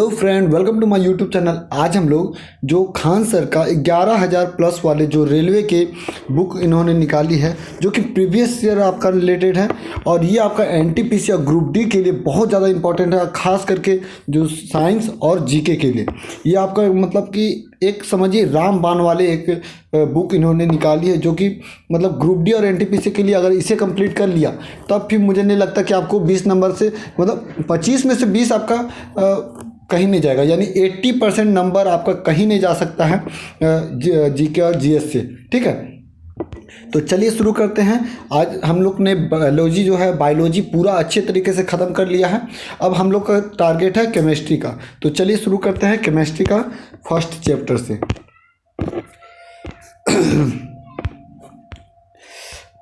Hello friend, welcome to my YouTube channel. आज हम लोग जो खान सर का 11,000 प्लस वाले जो रेलवे के बुक इन्होंने निकाली है, जो कि प्रीवियस ईयर आपका रिलेटेड है और ये आपका एनटीपीसी और ग्रुप डी के लिए बहुत ज़्यादा इंपॉर्टेंट है, खास करके जो साइंस और जीके के लिए। ये आपका मतलब कि एक समझिए रामबाण वाले एक बुक इन्होंने निकाली है, जो कि मतलब ग्रुप डी और एनटीपीसी के लिए अगर इसे कंप्लीट कर लिया तब फिर मुझे नहीं लगता कि आपको 20 नंबर से मतलब 25 में से 20 आपका कहीं नहीं जाएगा, यानी 80% नंबर आपका कहीं नहीं जा सकता है जीके और जीएस से। ठीक है, तो चलिए शुरू करते हैं। आज हम लोग ने बायोलॉजी जो है बायोलॉजी पूरा अच्छे तरीके से ख़त्म कर लिया है। अब हम लोग का टारगेट है केमिस्ट्री का, तो चलिए शुरू करते हैं केमिस्ट्री का फर्स्ट चैप्टर से।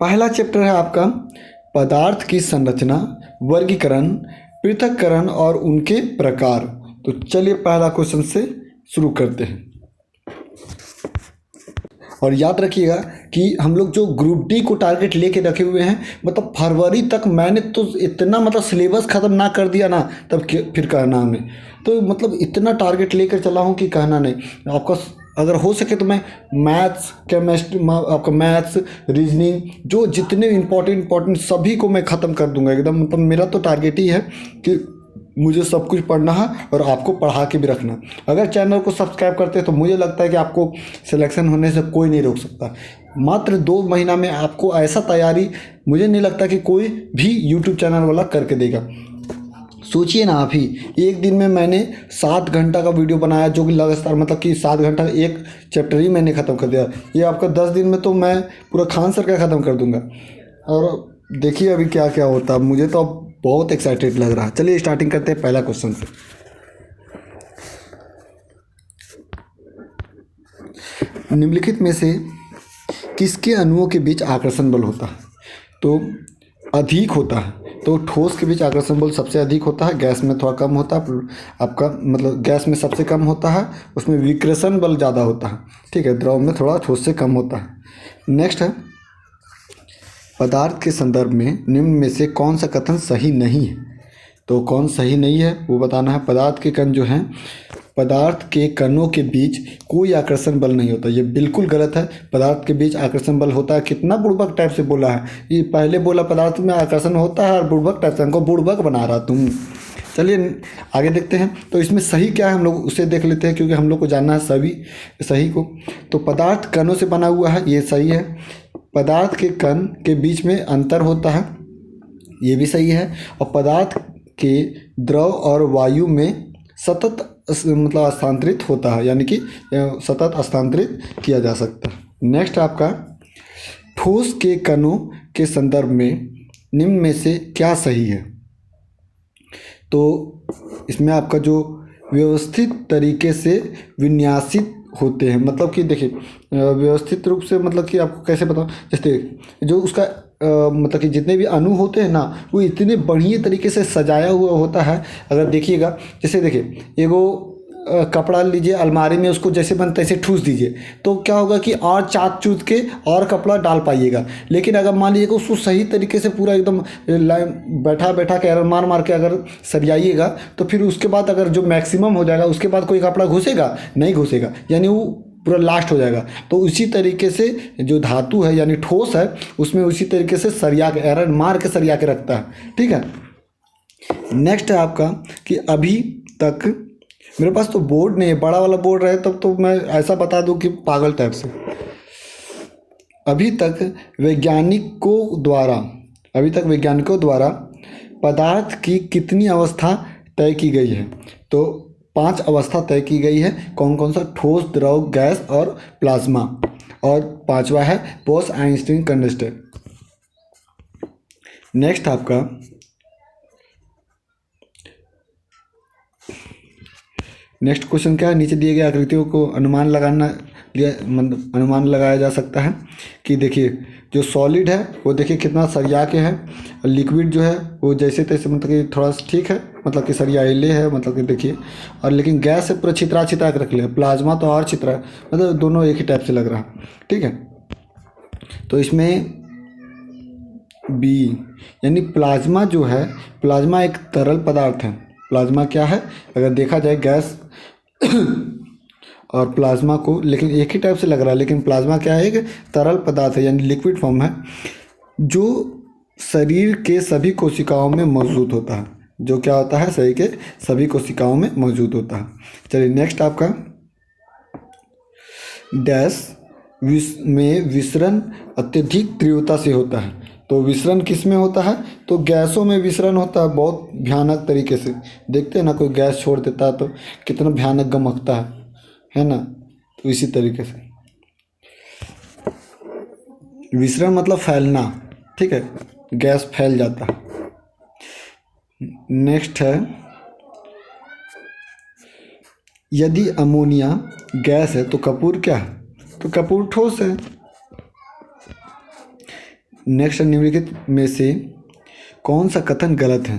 पहला चैप्टर है आपका पदार्थ की संरचना, वर्गीकरण, पृथक्करण और उनके प्रकार। तो चलिए पहला क्वेश्चन से शुरू करते हैं और याद रखिएगा कि हम लोग जो ग्रुप डी को टारगेट लेके रखे हुए हैं, मतलब फरवरी तक मैंने तो इतना मतलब सिलेबस ख़त्म ना कर दिया ना, तब फिर कहना हमें तो मतलब इतना टारगेट लेकर चला हूँ कि कहना नहीं। आपका अगर हो सके तो मैं मैथ्स, केमिस्ट्री, आपका मैथ्स, रीजनिंग, जो जितने इंपॉर्टेंट सभी को मैं ख़त्म कर दूंगा एकदम। मतलब मेरा तो टारगेट ही है कि मुझे सब कुछ पढ़ना है और आपको पढ़ा के भी रखना। अगर चैनल को सब्सक्राइब करते हैं तो मुझे लगता है कि आपको सिलेक्शन होने से कोई नहीं रोक सकता। मात्र 2 महीना में आपको ऐसा तैयारी मुझे नहीं लगता कि कोई भी यूट्यूब चैनल वाला करके देगा। सोचिए ना आप ही, एक दिन में मैंने 7 घंटा का वीडियो बनाया, जो कि लगातार मतलब कि 7 घंटा एक चैप्टर ही मैंने ख़त्म कर दिया। ये आपका 10 दिन में तो मैं पूरा खान सर का ख़त्म कर दूंगा। और देखिए अभी क्या क्या होता है, मुझे तो अब बहुत एक्साइटेड लग रहा है। चलिए स्टार्टिंग करते हैं पहला क्वेश्चन से। निम्नलिखित में से किसके अणुओं के बीच आकर्षण बल होता है? तो अधिक होता है, तो ठोस के बीच आकर्षण बल सबसे अधिक होता है, गैस में थोड़ा कम होता है। आपका मतलब गैस में सबसे कम होता है, उसमें विकर्षण बल ज़्यादा होता है। ठीक है, द्रव में थोड़ा ठोस से कम होता है। नेक्स्ट है पदार्थ के संदर्भ में निम्न में से कौन सा कथन सही नहीं है? तो कौन सही नहीं है वो बताना है। पदार्थ के कण जो हैं, पदार्थ के कणों के बीच कोई आकर्षण बल नहीं होता, ये बिल्कुल गलत है। पदार्थ के बीच आकर्षण बल होता है। कितना बुड़बक टाइप से बोला है ये, पहले बोला पदार्थ में आकर्षण होता है और बुड़बक टाइप से, हमको बुड़बक बना रहा तुम। चलिए आगे देखते हैं। तो इसमें सही क्या है हम लोग उसे देख लेते हैं, क्योंकि हम लोग को जानना है सभी सही को। तो पदार्थ कणों से बना हुआ है, ये सही है। पदार्थ के कण के बीच में अंतर होता है, ये भी सही है। और पदार्थ के द्रव और वायु में सतत मतलब हस्तांतरित होता है, यानी कि सतत हस्तांतरित किया जा सकता है। नेक्स्ट आपका ठोस के कणों के संदर्भ में निम्न में से क्या सही है? तो इसमें आपका जो व्यवस्थित तरीके से विन्यासित होते हैं, मतलब कि देखिए व्यवस्थित रूप से, मतलब कि आपको कैसे बताऊँ, जैसे जो उसका मतलब कि जितने भी अणु होते हैं ना, वो इतने बढ़िया तरीके से सजाया हुआ होता है। अगर देखिएगा, जैसे देखिए एगो कपड़ा लीजिए, अलमारी में उसको जैसे बन तैसे ठूस दीजिए, तो क्या होगा कि और चाक चूत के और कपड़ा डाल पाइएगा। लेकिन अगर मान लीजिएगा उसको सही तरीके से पूरा एकदम बैठा के मार के अगर सरियाइएगा, तो फिर उसके बाद अगर जो मैक्सिमम हो जाएगा उसके बाद कोई कपड़ा घुसेगा नहीं, घुसेगा, यानी वो पूरा लास्ट हो जाएगा। तो उसी तरीके से जो धातु है यानी ठोस है, उसमें उसी तरीके से सरिया के एरर मार के सरिया के रखता है। ठीक है, नेक्स्ट है आपका कि अभी तक मेरे पास तो बोर्ड नहीं है, बड़ा वाला बोर्ड रहे तब तो मैं ऐसा बता दूं कि पागल टाइप से। अभी तक वैज्ञानिकों द्वारा पदार्थ की कितनी अवस्था तय की गई है? तो 5 अवस्था तय की गई है। कौन कौन सा? ठोस, द्रव, गैस और प्लाज्मा। और 5वां है बोस-आइंस्टीन कंडेंसर। नेक्स्ट आपका नेक्स्ट क्वेश्चन क्या है? नीचे दिए गए आकृतियों को अनुमान लगाया जा सकता है कि देखिए जो सॉलिड है वो देखिए कितना सरिया के है, लिक्विड जो है वो जैसे तैसे मतलब कि थोड़ा ठीक है, मतलब कि सरियाइले है, मतलब कि देखिए। और लेकिन गैस से पूरा छितरा छितरा के रख लिया, प्लाज्मा तो और छितरा है, मतलब दोनों एक ही टाइप से लग रहा है। ठीक है, तो इसमें बी यानी प्लाज्मा जो है, प्लाज्मा एक तरल पदार्थ है। प्लाज्मा क्या है, अगर देखा जाए गैस और प्लाज्मा को, लेकिन एक ही टाइप से लग रहा है, लेकिन प्लाज्मा क्या है, एक तरल पदार्थ है यानी लिक्विड फॉर्म है, जो शरीर के सभी कोशिकाओं में मौजूद होता है, जो क्या होता है, शरीर के सभी कोशिकाओं में मौजूद होता है। चलिए नेक्स्ट आपका डैश में विसरण अत्यधिक तीव्रता से होता है। तो विसरण किस में होता है, तो गैसों में विसरण होता है बहुत भयानक तरीके से। देखते हैं ना, कोई गैस छोड़ देता है तो कितना भयानक गमकता है ना। तो इसी तरीके से विसरण मतलब फैलना, ठीक है, गैस फैल जाता है। नेक्स्ट है, यदि अमोनिया गैस है तो कपूर क्या है, तो कपूर ठोस है। नेक्स्ट, निम्नलिखित में से कौन सा कथन गलत है,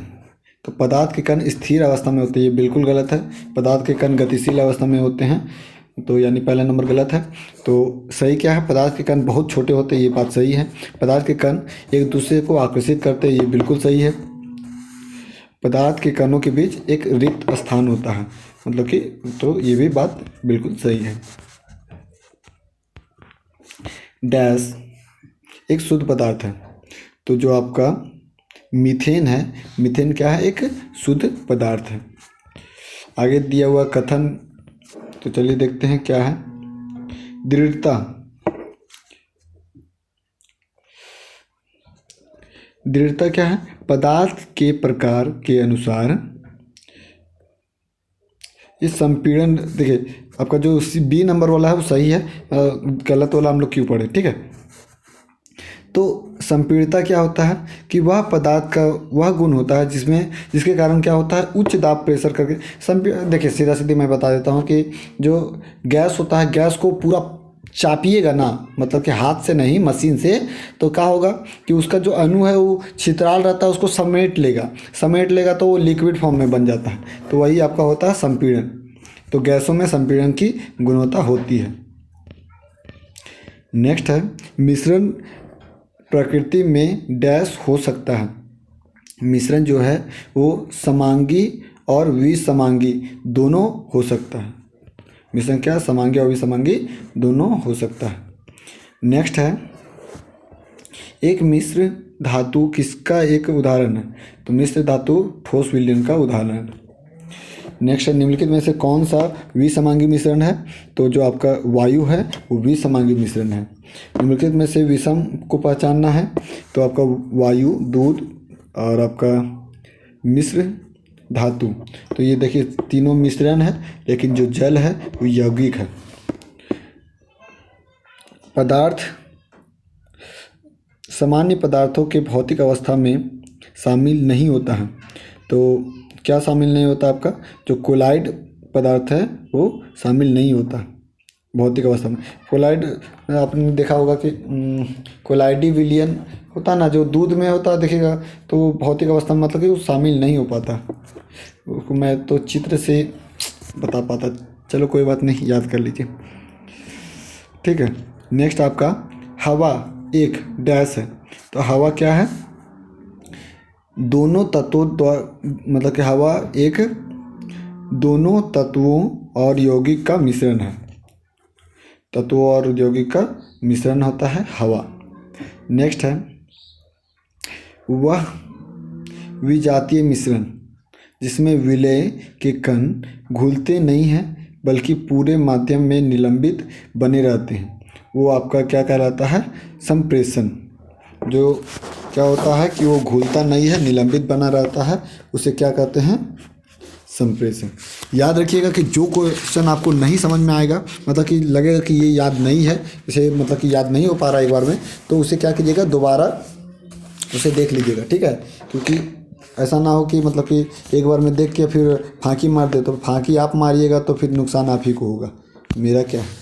तो पदार्थ के कण स्थिर अवस्था में होते हैं, ये बिल्कुल गलत है। पदार्थ के कण गतिशील अवस्था में होते हैं, तो यानी पहला नंबर गलत है। तो सही क्या है, पदार्थ के कण बहुत छोटे होते हैं, ये बात सही है। पदार्थ के कण एक दूसरे को आकर्षित करते हैं, ये बिल्कुल सही है। पदार्थ के कणों के बीच एक रिक्त स्थान होता है, मतलब कि, तो ये भी बात बिल्कुल सही है। डैश एक शुद्ध पदार्थ है, तो जो आपका मीथेन है, मीथेन क्या है, एक शुद्ध पदार्थ है। आगे दिया हुआ कथन, तो चलिए देखते हैं क्या है। दृढ़ता, दृढ़ता क्या है, पदार्थ के प्रकार के अनुसार इस संपीड़न, देखिए आपका जो बी नंबर वाला है वो सही है, गलत वाला हम लोग क्यों पढ़े, ठीक है। तो संपीड़िता क्या होता है कि वह पदार्थ का वह गुण होता है जिसके कारण क्या होता है, उच्च दाब प्रेशर करके देखिए सीधा सीधी मैं बता देता हूँ कि जो गैस होता है, गैस को पूरा चापिएगा ना, मतलब कि हाथ से नहीं मशीन से, तो क्या होगा कि उसका जो अणु है वो छितराल रहता है, उसको समेट लेगा तो वो लिक्विड फॉर्म में बन जाता है। तो वही आपका होता है संपीड़न। तो गैसों में संपीड़न की गुणवत्ता होती है। नेक्स्ट है, मिश्रण प्रकृति में डैश हो सकता है। मिश्रण जो है वो समांगी और विसमांगी दोनों हो सकता है। मिश्रण क्या, समांगी और विसमांगी दोनों हो सकता है। नेक्स्ट है, एक मिश्र धातु किसका एक उदाहरण है, तो मिश्र धातु ठोस विलयन का उदाहरण है। नेक्स्ट है, निम्नलिखित में से कौन सा विसमांगी मिश्रण है, तो जो आपका वायु है वो विसमांगी मिश्रण है। निम्नलिखित में से विषम को पहचानना है, तो आपका वायु, दूध और आपका मिश्र धातु, तो ये देखिए तीनों मिश्रण है, लेकिन जो जल है वो यौगिक है। पदार्थ सामान्य पदार्थों के भौतिक अवस्था में शामिल नहीं होता है, तो क्या शामिल नहीं होता, आपका जो कोलाइड पदार्थ है वो शामिल नहीं होता भौतिक अवस्था में। कोलाइड आपने देखा होगा कि कोलाइडी विलयन होता ना, जो दूध में होता देखिएगा, तो भौतिक अवस्था में मतलब कि वो शामिल नहीं हो पाता। उसको मैं तो चित्र से बता पाता, चलो कोई बात नहीं, याद कर लीजिए, ठीक है। नेक्स्ट आपका हवा एक डैश है, तो हवा क्या है, दोनों तत्वों मतलब कि हवा एक दोनों तत्वों और यौगिक का मिश्रण है, तत्वों और यौगिक का मिश्रण होता है हवा। नेक्स्ट है, वह विजातीय मिश्रण जिसमें विलय के कण घुलते नहीं हैं बल्कि पूरे माध्यम में निलंबित बने रहते हैं, वो आपका क्या कहलाता है, संप्रेषण। जो क्या होता है कि वो घुलता नहीं है, निलंबित बना रहता है, उसे क्या कहते हैं, संप्रेषण। याद रखिएगा कि जो क्वेश्चन आपको नहीं समझ में आएगा, मतलब कि लगेगा कि ये याद नहीं है, इसे मतलब कि याद नहीं हो पा रहा एक बार में, तो उसे क्या कीजिएगा, दोबारा उसे देख लीजिएगा, ठीक है। क्योंकि ऐसा ना हो कि मतलब कि एक बार में देख के फिर फांकी मार दे, तो फांकी आप मारिएगा तो फिर नुकसान आप ही को होगा, मेरा क्या है।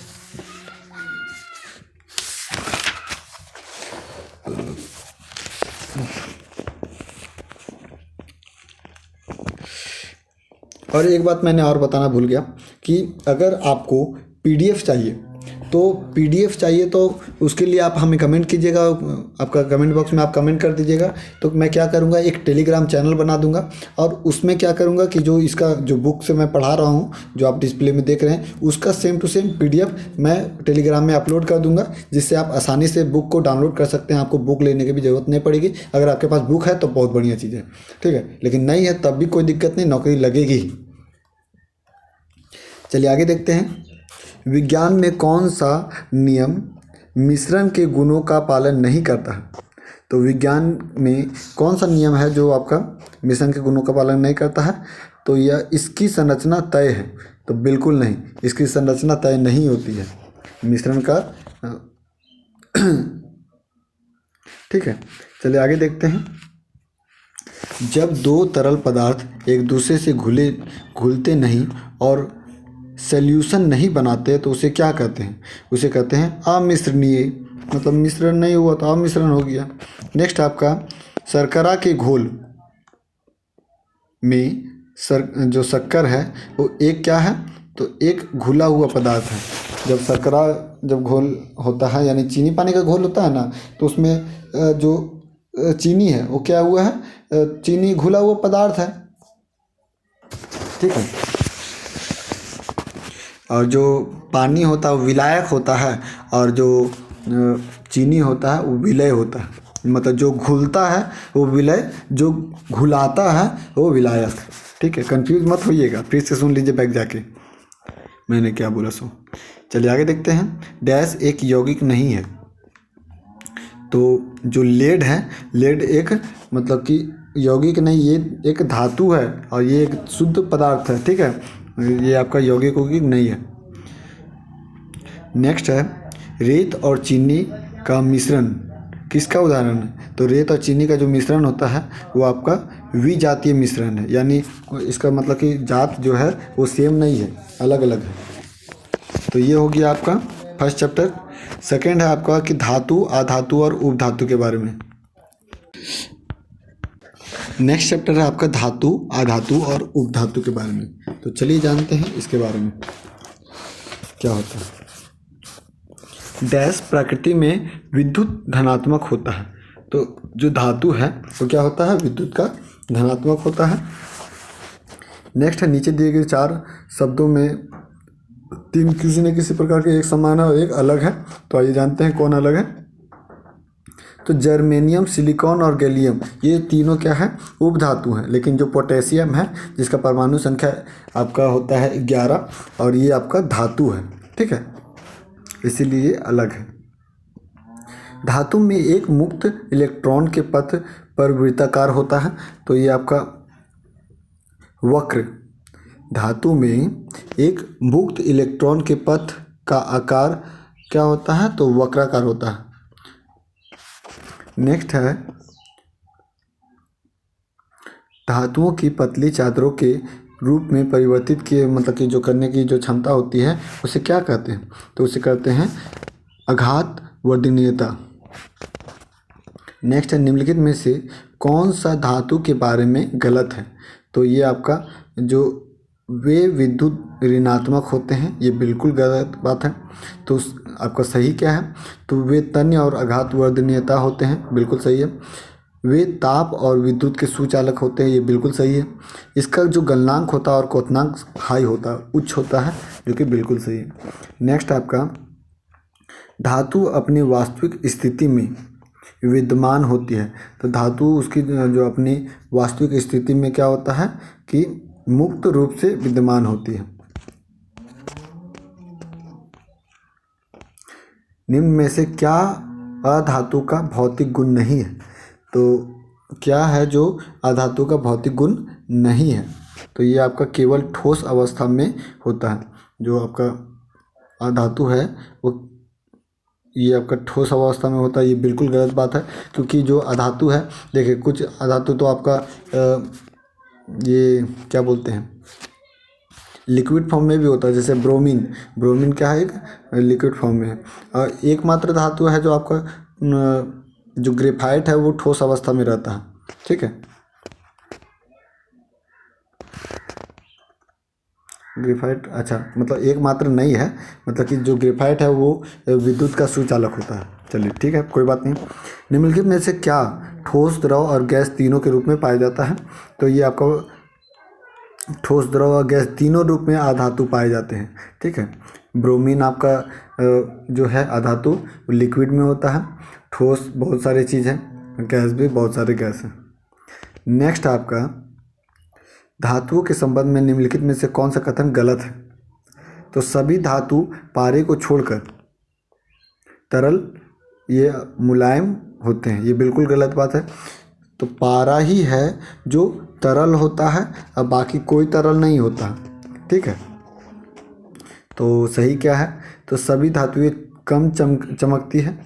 और एक बात मैंने और बताना भूल गया कि अगर आपको पीडीएफ चाहिए तो पीडीएफ चाहिए तो उसके लिए आप हमें कमेंट कीजिएगा, आपका कमेंट बॉक्स में आप कमेंट कर दीजिएगा। तो मैं क्या करूँगा, एक टेलीग्राम चैनल बना दूंगा और उसमें क्या करूँगा कि जो इसका जो बुक से मैं पढ़ा रहा हूँ, जो आप डिस्प्ले में देख रहे हैं, उसका सेम टू सेम पीडीएफ मैं टेलीग्राम में अपलोड कर दूंगा, जिससे आप आसानी से बुक को डाउनलोड कर सकते हैं। आपको बुक लेने की भी ज़रूरत नहीं पड़ेगी। अगर आपके पास बुक है तो बहुत बढ़िया चीज़ है, ठीक है, लेकिन नहीं है तब भी कोई दिक्कत नहीं, नौकरी लगेगी। चलिए आगे देखते हैं। विज्ञान में कौन सा नियम मिश्रण के गुणों का पालन नहीं करता है? तो विज्ञान में कौन सा नियम है जो आपका मिश्रण के गुणों का पालन नहीं करता है? तो यह इसकी संरचना तय है। तो बिल्कुल नहीं, इसकी संरचना तय नहीं होती है मिश्रण का। ठीक है, चलिए आगे देखते हैं। जब दो तरल पदार्थ एक दूसरे से घुलते नहीं और सॉल्यूशन नहीं बनाते तो उसे क्या कहते हैं? उसे कहते हैं अमिश्रणीय, मतलब मिश्रण नहीं हुआ तो अमिश्रण हो गया। नेक्स्ट आपका शर्करा के घोल में जो शक्कर है वो एक क्या है? तो एक घुला हुआ पदार्थ है। जब शर्करा जब घोल होता है, यानी चीनी पानी का घोल होता है ना, तो उसमें जो चीनी है वो क्या हुआ है? चीनी घुला हुआ पदार्थ है, ठीक है। और जो पानी होता है वो विलायक होता है, और जो चीनी होता है वो विलय होता है। मतलब जो घुलता है वो विलय, जो घुलाता है वो विलायक, ठीक है। कंफ्यूज मत होइएगा, फिर से सुन लीजिए बैक जाके मैंने क्या बोला सो। चलिए आगे देखते हैं। डैश एक यौगिक नहीं है। तो जो लेड है, लेड एक मतलब कि यौगिक नहीं, ये एक धातु है और ये एक शुद्ध पदार्थ है, ठीक है। ये आपका यौगिक नहीं है। नेक्स्ट है रेत और चीनी का मिश्रण किसका उदाहरण है? तो रेत और चीनी का जो मिश्रण होता है वो आपका विजातीय मिश्रण है, यानी इसका मतलब कि जात जो है वो सेम नहीं है, अलग अलग है। तो ये हो गया आपका फर्स्ट चैप्टर। सेकेंड है आपका कि धातु, अधातु और उपधातु के बारे में। नेक्स्ट चैप्टर है आपका धातु, अधातु और उपधातु के बारे में। तो चलिए जानते हैं इसके बारे में क्या होता है। डैश प्रकृति में विद्युत धनात्मक होता है। तो जो धातु है वो क्या होता है? विद्युत का धनात्मक होता है। नेक्स्ट है नीचे दिए गए चार शब्दों में तीन किसी न किसी प्रकार के एक समान है और एक अलग है। तो आइए जानते हैं कौन अलग है। तो जर्मेनियम, सिलिकॉन और गैलियम, ये तीनों क्या है? उपधातु हैं। लेकिन जो पोटेशियम है जिसका परमाणु संख्या आपका होता है 11 और ये आपका धातु है, ठीक है, इसीलिए अलग है। धातु में एक मुक्त इलेक्ट्रॉन के पथ पर वृत्ताकार होता है। तो ये आपका वक्र। धातु में एक मुक्त इलेक्ट्रॉन के पथ का आकार क्या होता है? तो वक्राकार होता है। नेक्स्ट है धातुओं की पतली चादरों के रूप में परिवर्तित किए मतलब कि जो करने की जो क्षमता होती है उसे क्या कहते हैं? तो उसे कहते हैं आघात वर्धनीयता। नेक्स्ट है निम्नलिखित में से कौन सा धातु के बारे में गलत है? तो ये आपका जो वे विद्युत ऋणात्मक होते हैं, ये बिल्कुल गलत बात है। तो आपका सही क्या है? तो वे तन्य और आघात वर्धनीयता होते हैं, बिल्कुल सही है। वे ताप और विद्युत के सुचालक होते हैं, ये बिल्कुल सही है। इसका जो गलनांक होता है और क्वथनांक हाई होता है, उच्च होता है, जो कि बिल्कुल सही है। नेक्स्ट आपका धातु अपनी वास्तविक स्थिति में विद्यमान होती है। तो धातु उसकी जो अपनी वास्तविक स्थिति में क्या होता है कि मुक्त रूप से विद्यमान होती है। निम्न में से क्या अधातु का भौतिक गुण नहीं है? तो क्या है जो अधातु का भौतिक गुण नहीं है? तो ये आपका केवल ठोस अवस्था में होता है। जो आपका अधातु है वो ये आपका ठोस अवस्था में होता है, ये बिल्कुल गलत बात है। क्योंकि जो अधातु है, देखिए कुछ अधातु तो आपका ये क्या बोलते हैं लिक्विड फॉर्म में भी होता है, जैसे ब्रोमीन। ब्रोमीन क्या है? एक लिक्विड फॉर्म में है। और एकमात्र धातु है जो आपका जो ग्रेफाइट है वो ठोस अवस्था में रहता है, ठीक है। ग्रेफाइट, अच्छा मतलब एक मात्र नहीं है, मतलब कि जो ग्रेफाइट है वो विद्युत का सुचालक होता है। चलिए ठीक है, कोई बात नहीं। निम्नलिखित में से क्या ठोस, द्रव और गैस तीनों के रूप में पाया जाता है? तो ये आपका ठोस, द्रव और गैस तीनों रूप में अधातु पाए जाते हैं। ठीक है, ब्रोमीन आपका जो है अधातु लिक्विड में होता है। ठोस बहुत सारी चीज़ है, गैस भी बहुत सारे गैस हैं। नेक्स्ट आपका धातुओं के संबंध में निम्नलिखित में से कौन सा कथन गलत है? तो सभी धातु पारे को छोड़कर तरल ये मुलायम होते हैं, ये बिल्कुल गलत बात है। तो पारा ही है जो तरल होता है, अब बाकी कोई तरल नहीं होता। ठीक है, तो सही क्या है? तो सभी धातुएं कम चमकती है।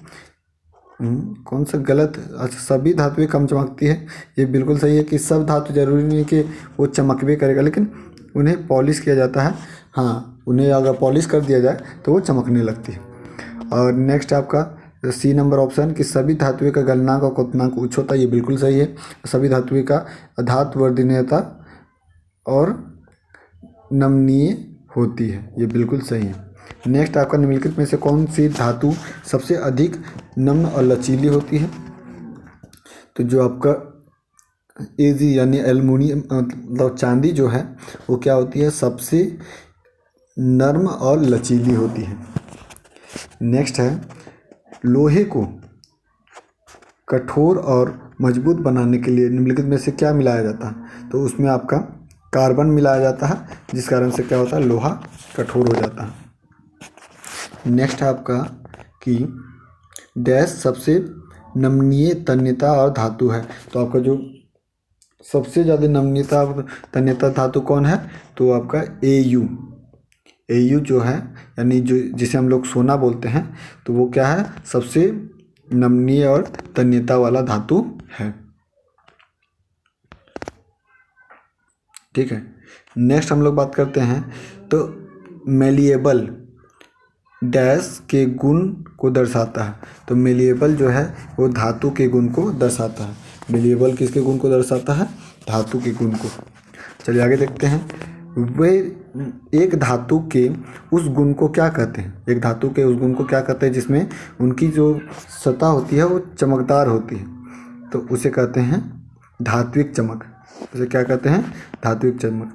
कौन सा गलत? अच्छा, सभी धातुएं कम चमकती है, ये बिल्कुल सही है कि सब धातु जरूरी नहीं कि वो चमकबे करेगा, लेकिन उन्हें पॉलिश किया जाता है। हाँ, उन्हें अगर पॉलिश कर दिया जाए तो वो चमकने लगती है। और नेक्स्ट आपका सी नंबर ऑप्शन कि सभी धातुएं का गलनांक और क्वथनांक उच्च होता है, ये बिल्कुल सही है। सभी धातुएं का धात्वर्धनीयता और नमनीय होती है, ये बिल्कुल सही है। नेक्स्ट आपका निम्नलिखित में से कौन सी धातु सबसे अधिक नम्र और लचीली होती है? तो जो आपका Ag यानी एल्युमिनियम मतलब चांदी जो है वो क्या होती है? सबसे नर्म और लचीली होती है। नेक्स्ट है लोहे को कठोर और मजबूत बनाने के लिए निम्नलिखित में से क्या मिलाया जाता है? तो उसमें आपका कार्बन मिलाया जाता है, जिस कारण से क्या होता है? लोहा कठोर हो जाता है। नेक्स्ट है आपका कि डैश सबसे नमनीय तन्यता और धातु है। तो आपका जो सबसे ज़्यादा नमनीयता और तन्यता धातु कौन है? तो आपका Au जो है, यानी जो जिसे हम लोग सोना बोलते हैं, तो वो क्या है? सबसे नमनीय और तन्यता वाला धातु है। ठीक है, नेक्स्ट हम लोग बात करते हैं तो मेलिएबल डैश के गुण को दर्शाता है। तो मेलिएबल जो है वो धातु के गुण को दर्शाता है। मेलिएबल किसके गुण को दर्शाता है? धातु के गुण को। चलिए आगे देखते हैं। वे एक धातु के उस गुण को क्या कहते हैं? एक धातु के उस गुण को क्या कहते हैं जिसमें उनकी जो सतह होती है वो चमकदार होती है? तो उसे कहते हैं धात्विक चमक। उसे क्या कहते हैं? धात्विक चमक।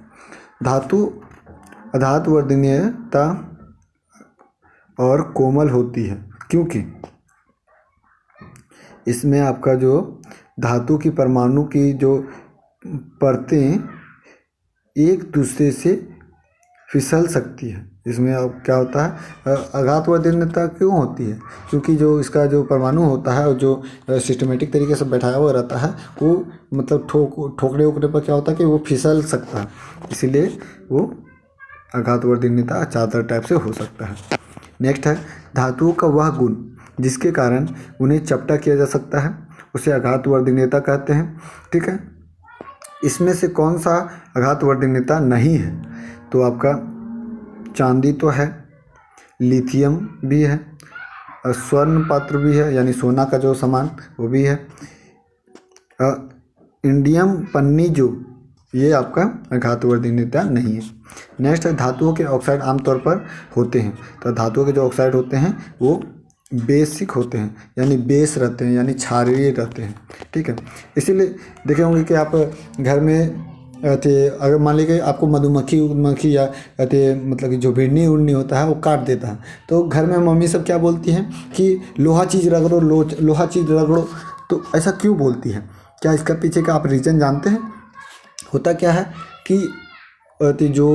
धातु अधात्वर्धनीयता और कोमल होती है, क्योंकि इसमें आपका जो धातु की परमाणु की जो परतें एक दूसरे से फिसल सकती है। इसमें अब क्या होता है? अघातवर्धनीयता क्यों होती है? क्योंकि जो इसका जो परमाणु होता है और जो सिस्टमेटिक तरीके से बैठाया हुआ रहता है वो मतलब ठोकने वोकने पर क्या होता है कि वो फिसल सकता है, इसीलिए वो अघातवर्धनीयता चादर टाइप से हो सकता है। नेक्स्ट है धातुओं का वह गुण जिसके कारण उन्हें चपटा किया जा सकता है, उसे अघातवर्धनीयता कहते हैं। ठीक है, इसमें से कौन सा अघातवर्धनीयता नहीं है? तो आपका चांदी तो है, लिथियम भी है, और स्वर्ण पात्र भी है यानी सोना का जो सामान वो भी है, इंडियम पन्नी जो ये आपका अघातवर्धनीयता नहीं है। नेक्स्ट है धातुओं के ऑक्साइड आमतौर पर होते हैं। तो धातुओं के जो ऑक्साइड होते हैं वो बेसिक होते हैं, यानी बेस रहते हैं, यानी क्षारीय रहते हैं। ठीक है, इसीलिए देखे होंगे कि आप घर में अगर मान लीजिए आपको मधुमक्खी या मतलब कि जो भिड़नी उड़नी होता है वो काट देता है, तो घर में मम्मी सब क्या बोलती हैं कि लोहा चीज़ रगड़ो, लोहा चीज़ रगड़ो। तो ऐसा क्यों बोलती है? क्या इसका पीछे का आप रीज़न जानते हैं? होता क्या है कि जो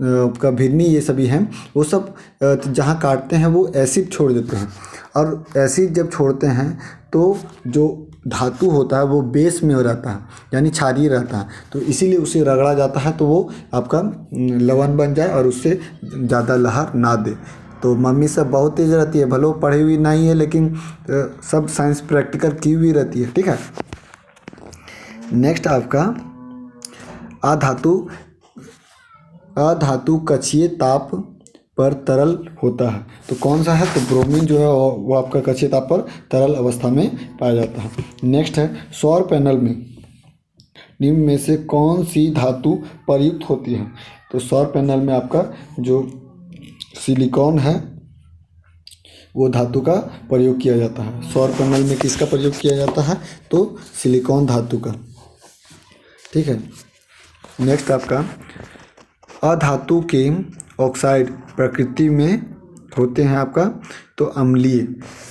का भिड़नी ये सभी हैं वो सब जहाँ काटते हैं वो एसिड छोड़ देते हैं, और एसिड जब छोड़ते हैं तो जो धातु होता है वो बेस में हो रहता है, यानी क्षारीय रहता है, तो इसीलिए उसे रगड़ा जाता है तो वो आपका लवण बन जाए और उससे ज़्यादा लहर ना दे। तो मम्मी सब बहुत तेज़ रहती है, भले वो पढ़ी हुई नहीं है लेकिन सब साइंस प्रैक्टिकल की हुई रहती है। ठीक है, नेक्स्ट आपका अधातु कक्षीय ताप पर तरल होता है। तो कौन सा है? तो ब्रोमीन जो है वो आपका कक्षीय ताप पर तरल अवस्था में पाया जाता है। नेक्स्ट है सौर पैनल में निम्न में से कौन सी धातु प्रयुक्त होती है? तो सौर पैनल में आपका जो सिलिकॉन है वो धातु का प्रयोग किया जाता है। सौर पैनल में किसका प्रयोग किया जाता है? तो सिलिकॉन धातु का। ठीक है। नेक्स्ट आपका अधातु के ऑक्साइड प्रकृति में होते हैं आपका तो अम्लीय।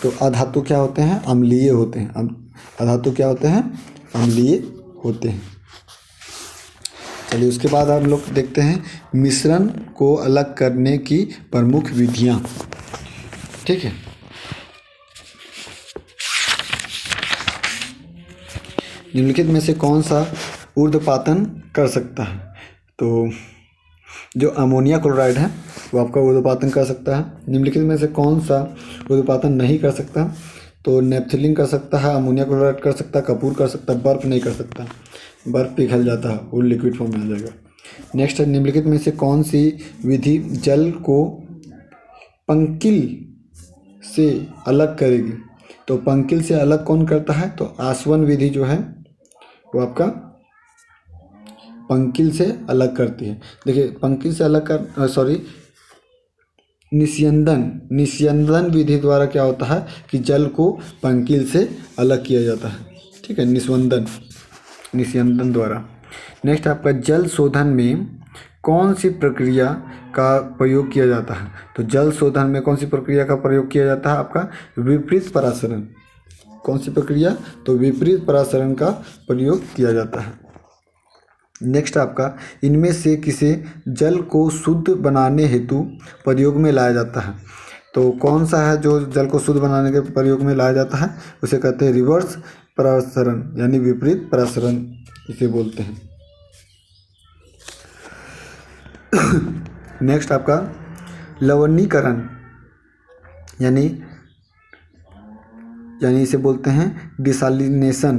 तो अधातु क्या होते हैं? अम्लीय होते हैं। अधातु क्या होते हैं? अम्लीय होते हैं। चलिए उसके बाद हम लोग देखते हैं मिश्रण को अलग करने की प्रमुख विधियां। ठीक है। निम्नलिखित में से कौन सा ऊर्ध्वपातन कर सकता है? तो जो अमोनिया क्लोराइड है वो आपका ऊर्ध्वपातन कर सकता है। निम्नलिखित में से कौन सा ऊर्ध्वपातन नहीं कर सकता? तो नेपथलीन कर सकता है, अमोनिया क्लोराइड कर सकता है, कपूर कर सकता है, बर्फ नहीं कर सकता। बर्फ पिघल जाता है, वो लिक्विड फॉर्म में आ जाएगा। नेक्स्ट है निम्नलिखित में से कौन सी विधि जल को पंकिल से अलग करेगी? तो पंकिल से अलग कौन करता है? तो आसवन विधि जो है वो आपका पंकिल से अलग करती है। देखिए पंकिल से अलग कर निस्यंदन विधि द्वारा क्या होता है कि जल को पंकिल से अलग किया जाता है। ठीक है, निस्यंदन द्वारा। नेक्स्ट आपका जल शोधन में कौन सी प्रक्रिया का प्रयोग किया जाता है? तो जल शोधन में कौन सी प्रक्रिया का प्रयोग किया जाता है? आपका विपरीत परासरण। कौन सी प्रक्रिया? तो विपरीत परासरण का प्रयोग किया जाता है। नेक्स्ट आपका इनमें से किसे जल को शुद्ध बनाने हेतु प्रयोग में लाया जाता है? तो कौन सा है जो जल को शुद्ध बनाने के प्रयोग में लाया जाता है? उसे कहते हैं रिवर्स परासरण, यानी विपरीत परासरण इसे बोलते हैं। नेक्स्ट आपका लवणीकरण यानी इसे बोलते हैं डिसॉलिनेशन।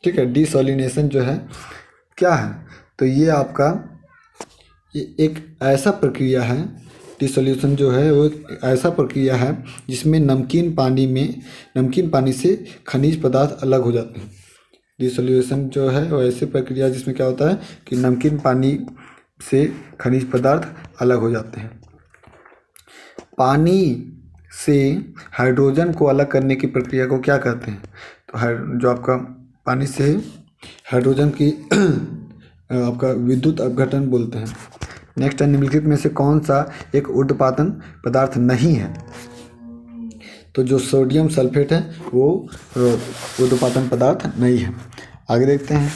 ठीक है, डिसॉलिनेशन जो है क्या है? तो ये आपका एक ऐसा प्रक्रिया है, डिसॉल्यूशन जो है वो एक ऐसा प्रक्रिया है जिसमें नमकीन पानी से खनिज पदार्थ अलग हो जाते हैं। डिसॉल्यूशन जो है वो ऐसी प्रक्रिया जिसमें क्या होता है कि नमकीन पानी से खनिज पदार्थ अलग हो जाते हैं। पानी से हाइड्रोजन को अलग करने की प्रक्रिया को क्या कहते हैं? तो जो आपका पानी से हाइड्रोजन की आपका विद्युत अपघटन बोलते हैं। नेक्स्ट है निम्नलिखित में से कौन सा एक ऊर्ध्वपातन पदार्थ नहीं है? तो जो सोडियम सल्फेट है वो ऊर्ध्वपातन पदार्थ नहीं है। आगे देखते हैं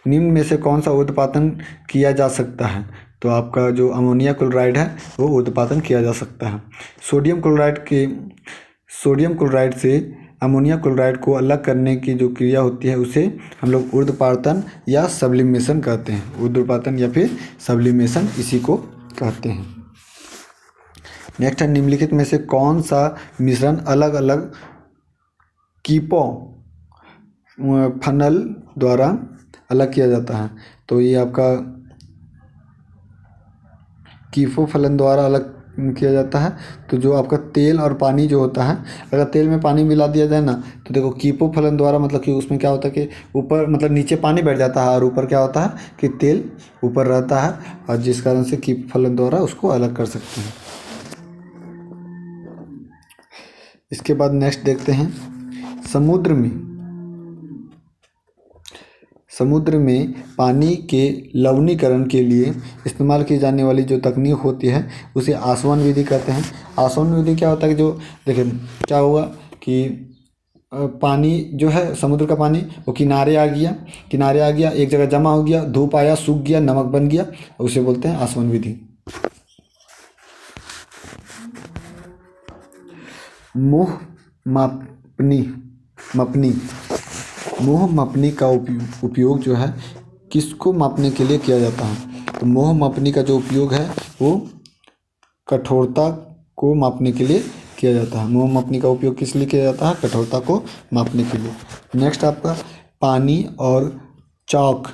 निम्न में से कौन सा ऊर्ध्वपातन किया जा सकता है? तो आपका जो अमोनिया क्लोराइड है वो ऊर्ध्वपातन किया जा सकता है। सोडियम क्लोराइड से अमोनिया क्लोराइड को अलग करने की जो क्रिया होती है उसे हम लोग ऊर्ध्वपातन या सब्लिमेशन कहते हैं। ऊर्ध्वपातन या फिर सब्लिमेशन इसी को कहते हैं। नेक्स्ट है निम्नलिखित में से कौन सा मिश्रण अलग अलग कीपों फनल द्वारा अलग किया जाता है? तो ये आपका कीफो फलन द्वारा अलग किया जाता है। तो जो आपका तेल और पानी जो होता है, अगर तेल में पानी मिला दिया जाए ना तो देखो कीपो फलन द्वारा मतलब कि उसमें क्या होता है कि ऊपर मतलब नीचे पानी बैठ जाता है और ऊपर क्या होता है कि तेल ऊपर रहता है, और जिस कारण से कीपो फलन द्वारा उसको अलग कर सकते हैं। इसके बाद नेक्स्ट देखते हैं समुद्र में पानी के लवणीकरण के लिए इस्तेमाल की जाने वाली जो तकनीक होती है उसे आसवन विधि कहते हैं। आसवन विधि क्या होता है कि जो देखिए क्या हुआ कि पानी जो है समुद्र का पानी वो किनारे आ गया, एक जगह जमा हो गया, धूप आया, सूख गया, नमक बन गया, उसे बोलते हैं आसवन विधि। मोह मापनी का उपयोग जो है किसको मापने के लिए किया जाता है? तो मोह मापनी का जो उपयोग है वो कठोरता को मापने के लिए किया जाता है। मोह मापनी का उपयोग किस लिए किया जाता है? कठोरता को मापने के लिए। नेक्स्ट आपका पानी और चौक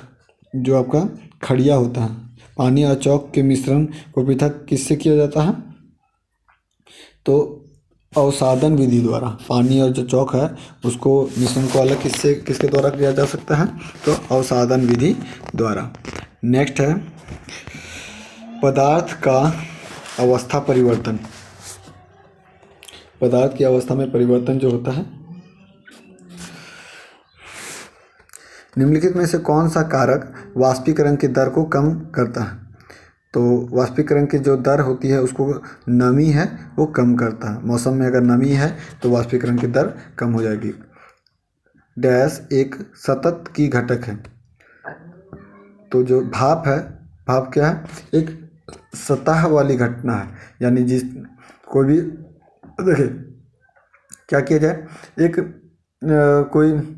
जो आपका खड़िया होता है, पानी और चौक के मिश्रण को पृथक किससे किया जाता है? तो अवसादन विधि द्वारा। पानी और जो चौक है उसको मिश्रण को अलग किसके द्वारा किया जा सकता है, तो अवसादन विधि द्वारा। नेक्स्ट है पदार्थ का अवस्था परिवर्तन। पदार्थ की अवस्था में परिवर्तन जो होता है, निम्नलिखित में से कौन सा कारक वाष्पीकरण की दर को कम करता है। तो वाष्पीकरण की जो दर होती है उसको नमी है वो कम करता है। मौसम में अगर नमी है तो वाष्पीकरण की दर कम हो जाएगी। डैश एक सतत की घटक है। तो जो भाप है, भाप क्या है, एक सतह वाली घटना है, यानी जिस कोई भी देखिए क्या किया जाए, एक कोई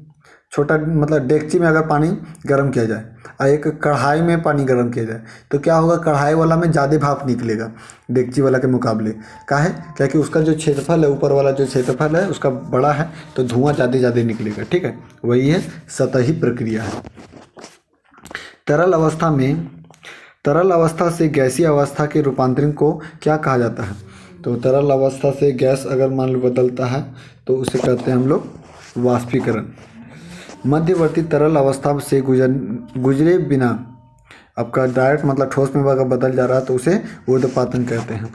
छोटा मतलब डेगची में अगर पानी गर्म किया जाए और एक कढ़ाई में पानी गर्म किया जाए तो क्या होगा, कढ़ाई वाला में ज़्यादा भाप निकलेगा डेगची वाला के मुकाबले। काहे, क्योंकि उसका जो क्षेत्रफल है, ऊपर वाला जो क्षेत्रफल है उसका बड़ा है तो धुआं ज़्यादा निकलेगा। ठीक है, वही है सतही प्रक्रिया है। तरल अवस्था से गैसीय अवस्था के रूपांतरण को क्या कहा जाता है। तो तरल अवस्था से गैस अगर मान लो बदलता है तो उसे कहते हैं हम लोग वाष्पीकरण। मध्यवर्ती तरल अवस्था से गुजरे बिना आपका डायरेक्ट मतलब ठोस में अगर बदल जा रहा है तो उसे ऊर्ध्वपातन कहते हैं।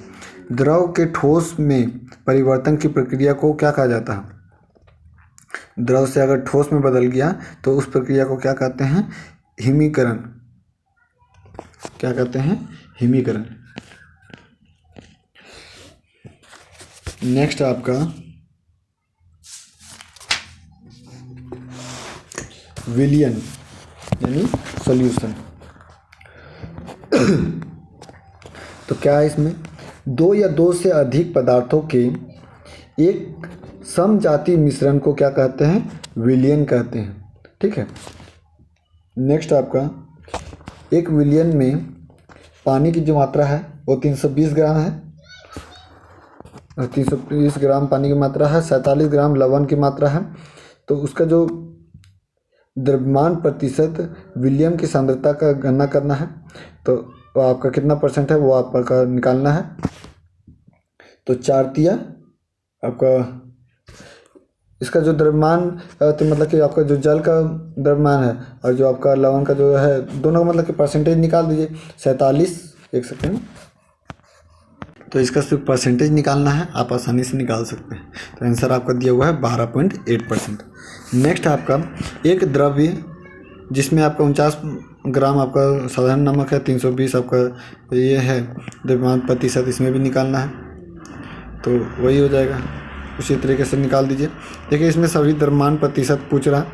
द्रव के ठोस में परिवर्तन की प्रक्रिया को क्या कहा जाता है। द्रव से अगर ठोस में बदल गया तो उस प्रक्रिया को क्या कहते हैं, हिमीकरण। क्या कहते हैं, हिमीकरण। नेक्स्ट आपका विलयन यानी सॉल्यूशन। तो क्या है इसमें, दो या दो से अधिक पदार्थों के एक समजातीय मिश्रण को क्या कहते हैं, विलयन कहते हैं। ठीक है, नेक्स्ट आपका एक विलयन में पानी की जो मात्रा है वो 320 ग्राम है, 320 ग्राम पानी की मात्रा है, 47 ग्राम लवण की मात्रा है। तो उसका जो द्रव्यमान प्रतिशत विलियम की सांद्रता का गणना करना है, तो आपका कितना परसेंट है वो आपका निकालना है। तो 4 आपका इसका जो द्रव्यमान तो मतलब कि आपका जो जल का द्रव्यमान है और जो आपका लवण का जो है दोनों का मतलब कि परसेंटेज निकाल दीजिए। 47, एक सेकेंड, तो इसका सिर्फ परसेंटेज निकालना है, आप आसानी से निकाल सकते हैं। तो आंसर आपका दिया हुआ है 12.8%। नेक्स्ट आपका एक द्रव्य जिसमें आपका 49 ग्राम आपका साधारण नमक है, 320 आपका ये है द्रव्यमान प्रतिशत, इसमें भी निकालना है तो वही हो जाएगा। उसी तरीके से निकाल दीजिए। देखिए इसमें सभी द्रव्यमान प्रतिशत पूछ रहा है,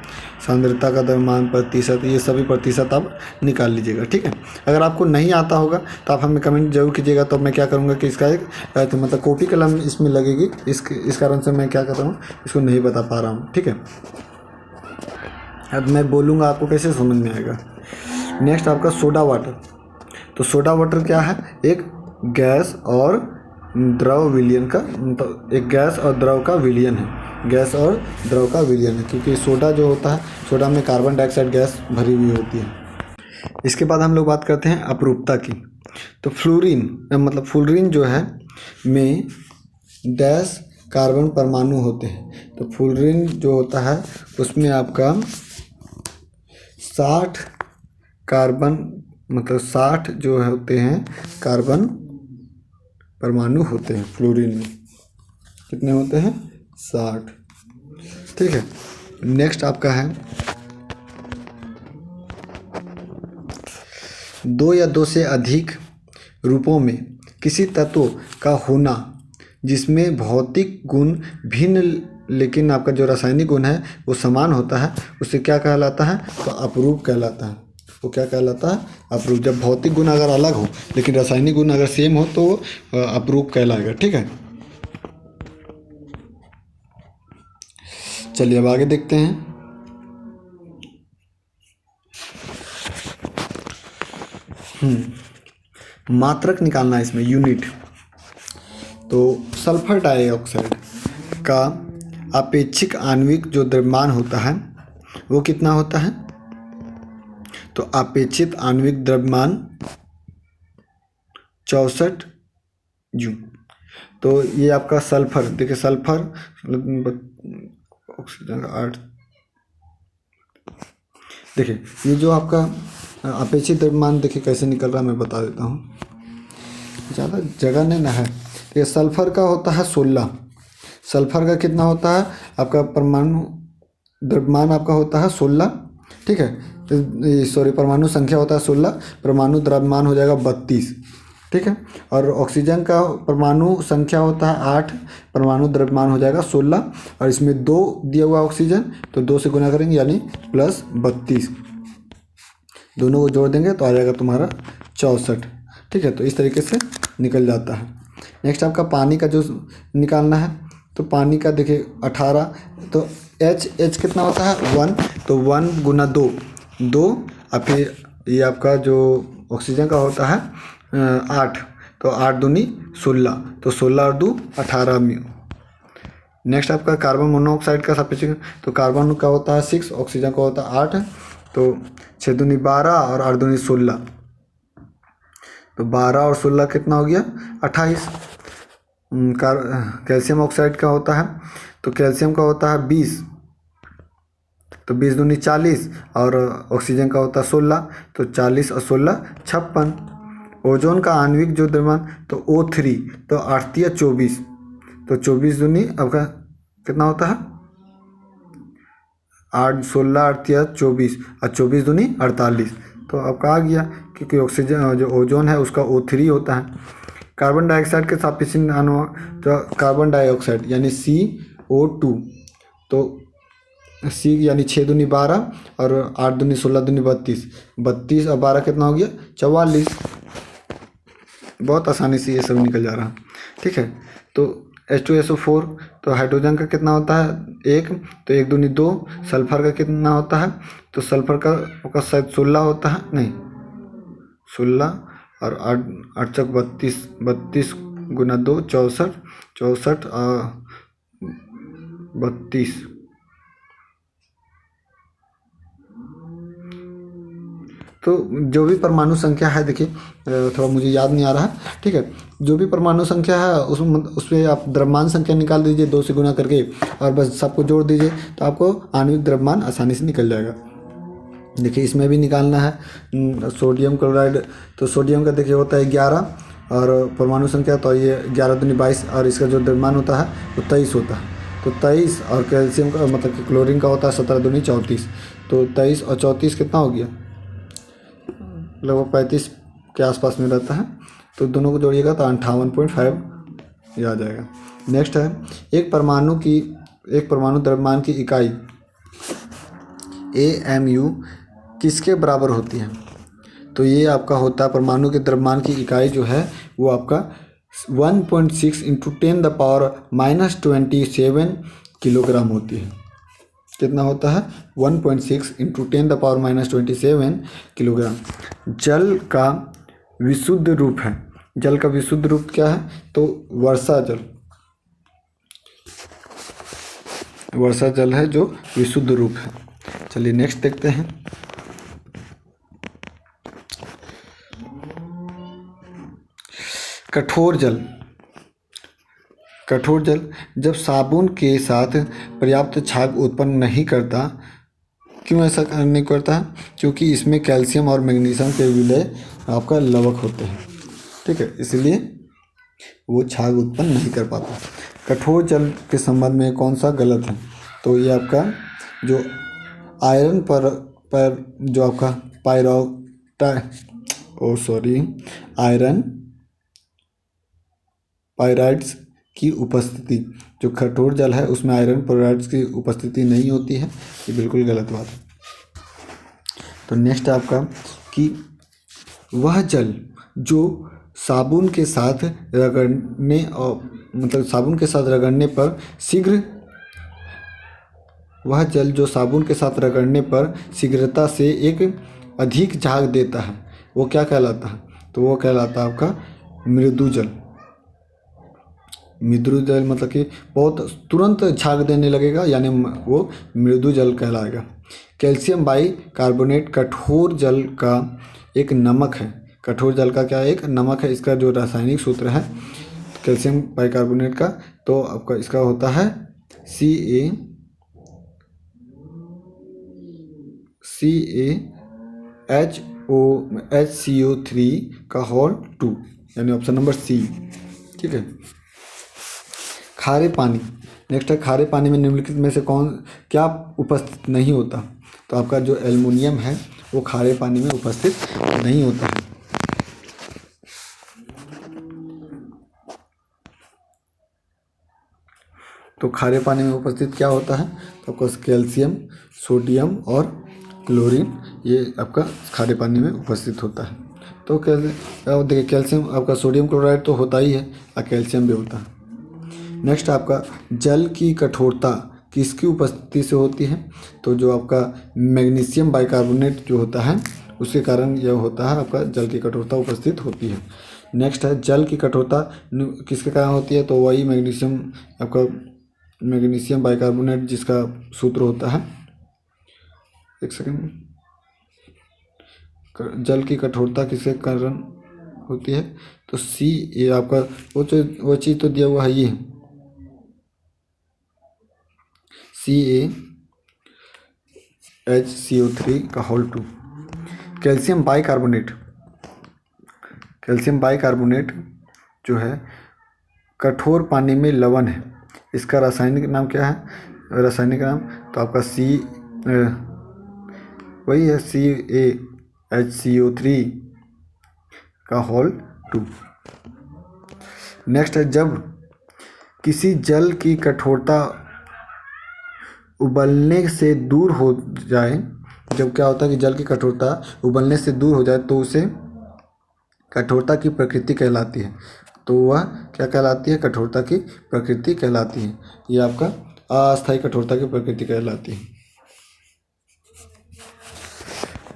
सांद्रता का द्रव्यमान प्रतिशत, ये सभी प्रतिशत आप निकाल लीजिएगा। ठीक है, अगर आपको नहीं आता होगा तो आप हमें कमेंट जरूर कीजिएगा। तो मैं क्या करूँगा कि इसका एक तो मतलब कॉपी कलम इसमें लगेगी, इस कारण से मैं क्या कर रहा हूँ इसको नहीं बता पा रहा हूँ। ठीक है, अब मैं बोलूँगा आपको कैसे समझ में आएगा। नेक्स्ट आपका सोडा वाटर। तो सोडा वाटर क्या है, एक गैस और द्रव विलयन का, मतलब एक गैस और द्रव का विलयन है, गैस और द्रव का विलयन है, क्योंकि सोडा जो होता है, सोडा में कार्बन डाइऑक्साइड गैस भरी हुई होती है। इसके बाद हम लोग बात करते हैं अपरूपता की। तो फ्लोरीन मतलब फ्लोरीन जो है में डैश कार्बन परमाणु होते हैं। तो फ्लोरीन जो होता है उसमें आपका 60 कार्बन मतलब 60 जो होते हैं कार्बन परमाणु होते हैं। फ्लोरीन में कितने होते हैं, 60। ठीक है, नेक्स्ट आपका है दो या दो से अधिक रूपों में किसी तत्व का होना जिसमें भौतिक गुण भिन्न लेकिन आपका जो रासायनिक गुण है वो समान होता है, उसे क्या कहलाता है, तो अपरूप कहलाता है। वो क्या कहलाता है, अपरूप। जब भौतिक गुण अगर अलग हो लेकिन रासायनिक गुण अगर सेम हो तो अपरूप कहलाएगा। ठीक है, चलिए अब आगे देखते हैं। मात्रक निकालना है इसमें, यूनिट। तो सल्फर डाइऑक्साइड का अपेक्षिक आणविक जो द्रव्यमान होता है वो कितना होता है, तो अपेक्षित आणविक द्रव्यमान 64 जूल। तो ये आपका सल्फर, देखिए सल्फर ऑक्सीजन का 8, देखिए ये जो आपका अपेक्षित द्रव्यमान देखिए कैसे निकल रहा है, मैं बता देता हूँ, ज़्यादा जगह नहीं ना है। ये सल्फर का होता है 16, सल्फर का कितना होता है आपका परमाणु द्रव्यमान आपका होता है 16, ठीक है, सॉरी परमाणु संख्या होता है 16, परमाणु द्रव्यमान हो जाएगा 32, ठीक है। और ऑक्सीजन का परमाणु संख्या होता है 8, परमाणु द्रव्यमान हो जाएगा 16, और इसमें 2 दिया हुआ ऑक्सीजन, तो 2 से गुना करेंगे यानी प्लस 32, दोनों को जोड़ देंगे तो आ जाएगा तुम्हारा 64, ठीक है। तो इस तरीके से निकल जाता है। नेक्स्ट आपका पानी का जो निकालना है, तो पानी का देखिए 18, तो H कितना होता है 1, तो 1 गुना 2, और फिर ये आपका जो ऑक्सीजन का होता है 8, तो 8 दूनी 16, तो 16 और 2 18 म्यू। नेक्स्ट आपका कार्बन मोनोऑक्साइड का सापेक्षिक, तो कार्बन का होता है 6, ऑक्सीजन का होता है 8, तो 6 दूनी 12 और 8 दूनी 16, तो 12 और 16 कितना हो गया 28। कैल्शियम ऑक्साइड का होता है, तो कैल्शियम का होता है 20, तो 20 दूनी 40, और ऑक्सीजन का होता है 16, तो 40 और 16 56। ओजोन का आणविक जो द्रव्यमान, तो O3, तो 8 या 24, तो 24 दूनी आपका कितना होता है 8, 16 8 या 24, और 24 दूनी 48, तो आपका आ गया, क्योंकि ऑक्सीजन जो ओजोन है उसका O3 होता है। कार्बन डाइऑक्साइड के सापेक्ष अणु, तो कार्बन डाइऑक्साइड यानी CO2, तो C यानी 6 दूनी 12 और 8 दूनी 16 दूनी 32, 32 और 12 कितना हो गया 44। बहुत आसानी से ये सब निकल जा रहा है, ठीक है। तो H2SO4, तो हाइड्रोजन का कितना होता है 1, तो 1 दूनी 2, सल्फर का कितना होता है, तो सल्फर का शायद 16 होता है, नहीं 16 और 8 चौक 32, 32 गुना 2 64, 64 32, तो जो भी परमाणु संख्या है, देखिए थोड़ा मुझे याद नहीं आ रहा है, ठीक है, जो भी परमाणु संख्या है उसमें आप द्रव्यमान संख्या निकाल दीजिए 2 से गुना करके, और बस सबको जोड़ दीजिए, तो आपको आणविक द्रव्यमान आसानी से निकल जाएगा। देखिए इसमें भी निकालना है सोडियम क्लोराइड, तो सोडियम का देखिए होता है 11, और परमाणु संख्या तो ये 11 दूनी 22, और इसका जो द्रव्यमान होता है वो 23 होता है, तो 23, और कैल्शियम का मतलब कि क्लोरीन का होता है 17 दूनी 34, तो 23 और 34 कितना हो गया लगभग 35 के आसपास में रहता है, तो दोनों को जोड़िएगा तो 58.5 ये आ जाएगा। नेक्स्ट है एक परमाणु द्रव्यमान की इकाई AMU किसके बराबर होती है, तो ये आपका होता है परमाणु के द्रव्यमान की इकाई जो है वो आपका 1.6 इंटू 10⁻⁻27 किलोग्राम होती है। कितना होता है 1.6 इंटू 10⁻⁻27 किलोग्राम। जल का विशुद्ध रूप है, जल का विशुद्ध रूप क्या है, तो वर्षा जल है जो विशुद्ध रूप है। चलिए नेक्स्ट देखते हैं। कठोर जल जब साबुन के साथ पर्याप्त छाग उत्पन्न नहीं करता, क्यों ऐसा नहीं करता है, क्योंकि इसमें कैल्शियम और मैग्नीशियम के विलय आपका लवक होते हैं, ठीक है, इसलिए वो छाग उत्पन्न नहीं कर पाता। कठोर जल के संबंध में कौन सा गलत है, तो ये आपका जो आयरन पर जो आपका आयरन पायराइड्स की उपस्थिति, जो कठोर जल है उसमें आयरन पायराइड्स की उपस्थिति नहीं होती है, ये बिल्कुल गलत बात है। तो नेक्स्ट है आपका कि वह जल जो साबुन के साथ रगड़ने और मतलब साबुन के साथ रगड़ने पर शीघ्र वह जल जो साबुन के साथ रगड़ने पर शीघ्रता से एक अधिक झाग देता है, वो क्या कहलाता है, तो वो कहलाता है आपका मृदु जल। मृदु जल मतलब कि बहुत तुरंत झाग देने लगेगा, यानी वो मृदु जल कहलाएगा। कैल्शियम बाइकार्बोनेट कठोर जल का एक नमक है। कठोर जल का क्या एक नमक है। इसका जो रासायनिक सूत्र है कैल्शियम बाइकार्बोनेट का, तो आपका इसका होता है CaHCO3 का होल 2, यानी ऑप्शन नंबर सी। ठीक है। खारे पानी, नेक्स्ट है खारे पानी में निम्नलिखित में से क्या उपस्थित नहीं होता? तो आपका जो एल्युमिनियम है वो खारे पानी में उपस्थित नहीं होता है। तो खारे पानी में उपस्थित क्या होता है? तो आपका कैल्शियम, सोडियम और क्लोरीन, ये आपका खारे पानी में उपस्थित होता है। तो देखिए कैल्शियम, आपका सोडियम क्लोराइड तो होता ही है और कैल्शियम भी होता है। नेक्स्ट आपका जल की कठोरता किसकी उपस्थिति से होती है? तो जो आपका मैग्नीशियम बाइकार्बोनेट जो होता है उसके कारण यह होता है, आपका जल की कठोरता उपस्थित होती है। नेक्स्ट है जल की कठोरता किसके कारण होती है? तो वही मैग्नीशियम, आपका मैग्नीशियम बाइकार्बोनेट जिसका सूत्र होता है, एक सेकंड, जल की कठोरता किसके कारण होती है? तो सी, ये आपका वो चीज़ तो दिया हुआ है, ये CaHCO3 का होल 2। कैल्शियम बाइकार्बोनेट जो है कठोर पानी में लवण है, इसका रासायनिक नाम क्या है? रासायनिक नाम तो आपका वही है CaHCO3 का होल 2। नेक्स्ट है जब किसी जल की कठोरता उबलने से दूर हो जाए, जब क्या होता है कि जल की कठोरता उबलने से दूर हो जाए तो उसे कठोरता की प्रकृति कहलाती है। तो वह क्या कहलाती है? कठोरता की प्रकृति कहलाती है। ये आपका अस्थायी कठोरता की प्रकृति कहलाती है।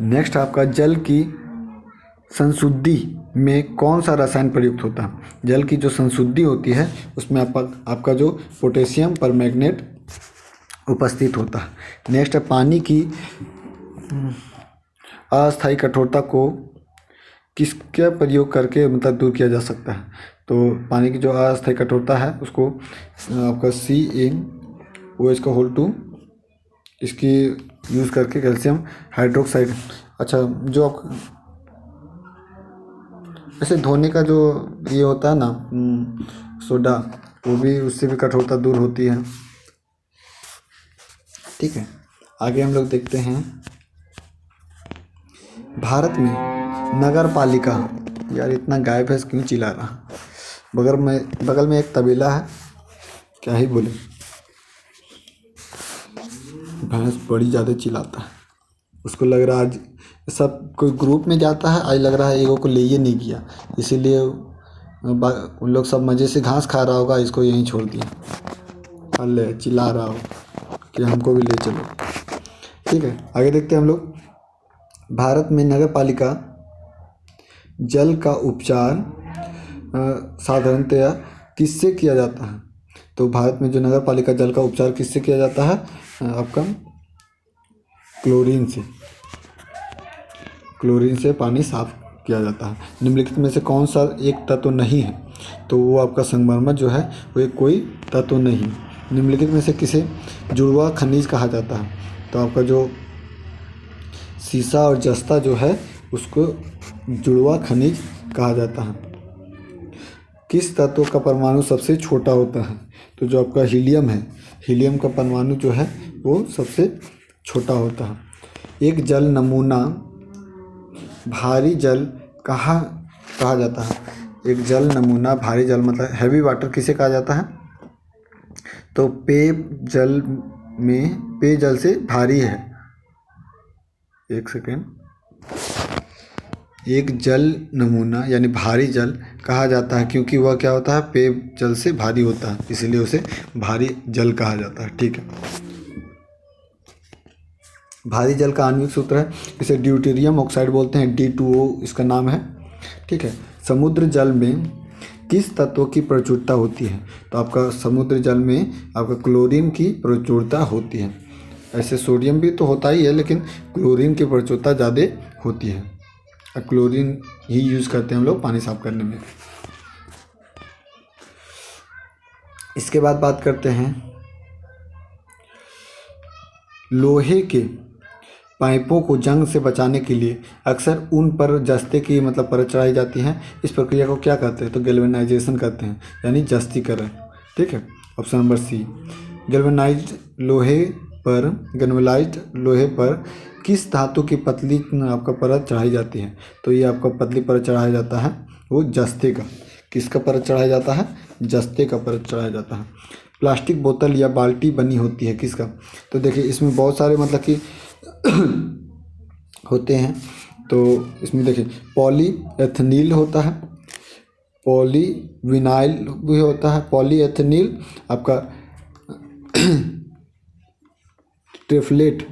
नेक्स्ट आपका जल की संशुद्धि में कौन सा रसायन प्रयुक्त होता है? जल की जो संशुद्धि होती है उसमें आपका जो पोटेशियम परमैंगनेट उपस्थित होता है। नेक्स्ट है पानी की अस्थायी कठोरता को किसके प्रयोग करके मतलब दूर किया जा सकता है? तो पानी की जो अस्थायी कठोरता है उसको आपका CaOH का होल 2 इसकी यूज़ करके कैल्शियम हाइड्रोक्साइड, अच्छा जो आप ऐसे धोने का जो ये होता है ना सोडा, वो भी उससे भी कठोरता दूर होती है। ठीक है, आगे हम लोग देखते हैं भारत में नगर पालिका, यार इतना गाय भैंस क्यों चिल्ला रहा? बगल में एक तबेला है, क्या ही बोले, भैंस बड़ी ज़्यादा चिल्लाता है। उसको लग रहा आज सब कोई ग्रुप में जाता है, आज लग रहा है एगो को ले ही नहीं किया, इसीलिए उन लोग सब मज़े से घास खा रहा होगा, इसको यहीं छोड़ दिया, अल्ले चिल्ला रहा हो कि हमको भी ले चलो। ठीक है, आगे देखते हैं हम लोग। भारत में नगर पालिका जल का उपचार साधारणतया किससे किया जाता है? तो भारत में जो नगर पालिका जल का उपचार किससे किया जाता है? आपका क्लोरीन से पानी साफ किया जाता है। निम्नलिखित में से कौन सा एक तत्व नहीं है? तो वो आपका संगमरमर जो है वो एक कोई तत्व नहीं। निम्नलिखित में से किसे जुड़वा खनिज कहा जाता है? तो आपका जो सीसा और जस्ता जो है उसको जुड़वा खनिज कहा जाता है। किस तत्व का परमाणु सबसे छोटा होता है? तो जो आपका हीलियम है, हीलियम का परमाणु जो है वो सबसे छोटा होता है। एक जल नमूना भारी जल कहा जाता है? एक जल नमूना भारी जल मतलब हैवी वाटर किसे कहा जाता है? तो पेयजल से भारी है। एक सेकेंड, एक जल नमूना यानी भारी जल कहा जाता है क्योंकि वह क्या होता है? पेयजल से भारी होता है, इसीलिए उसे भारी जल कहा जाता है। ठीक है, भारी जल का आणविक सूत्र है, इसे ड्यूटेरियम ऑक्साइड बोलते हैं, D2O इसका नाम है। ठीक है, समुद्र जल में किस तत्व की प्रचुरता होती है? तो आपका समुद्र जल में आपका क्लोरीन की प्रचुरता होती है। ऐसे सोडियम भी तो होता ही है, लेकिन क्लोरीन की प्रचुरता ज़्यादा होती है। क्लोरीन ही यूज़ करते हैं हम लोग पानी साफ करने में। इसके बाद बात करते हैं लोहे के पाइपों को जंग से बचाने के लिए अक्सर उन पर जस्ते की मतलब परत चढ़ाई जाती है। इस प्रक्रिया को क्या कहते हैं? तो गैल्वेनाइजेशन कहते हैं, यानी जस्तीकरण। ठीक है, ऑप्शन नंबर सी। गैल्वेनाइज्ड लोहे पर किस धातु की पतली आपका परत चढ़ाई जाती है? तो ये आपका पतली परत चढ़ाया जाता है वो जस्ते का। किसका परत चढ़ाया जाता है? जस्ते का परत चढ़ाया जाता है। प्लास्टिक बोतल या बाल्टी बनी होती है किसका? तो देखिए इसमें बहुत सारे मतलब कि होते हैं। तो इसमें देखिए पॉलीएथेनिल होता है, पॉलीविनाइल भी होता है, पॉलीएथेनिल आपका ट्रिफ्लेट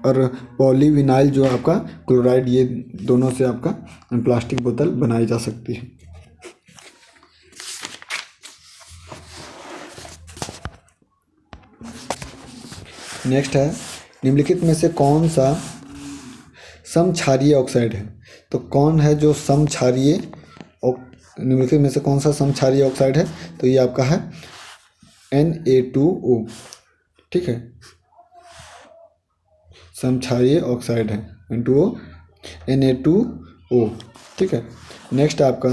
और पॉलीविनाइल जो आपका क्लोराइड, ये दोनों से आपका प्लास्टिक बोतल बनाई जा सकती है। नेक्स्ट है निम्नलिखित में से कौन सा समक्षारीय ऑक्साइड है? तो कौन है जो समक्षारीय, निम्नलिखित में से कौन सा समक्षारीय ऑक्साइड है? तो ये आपका है Na2O। ठीक है, समक्षारीय ऑक्साइड है N2O, Na2O। ठीक है, नेक्स्ट आपका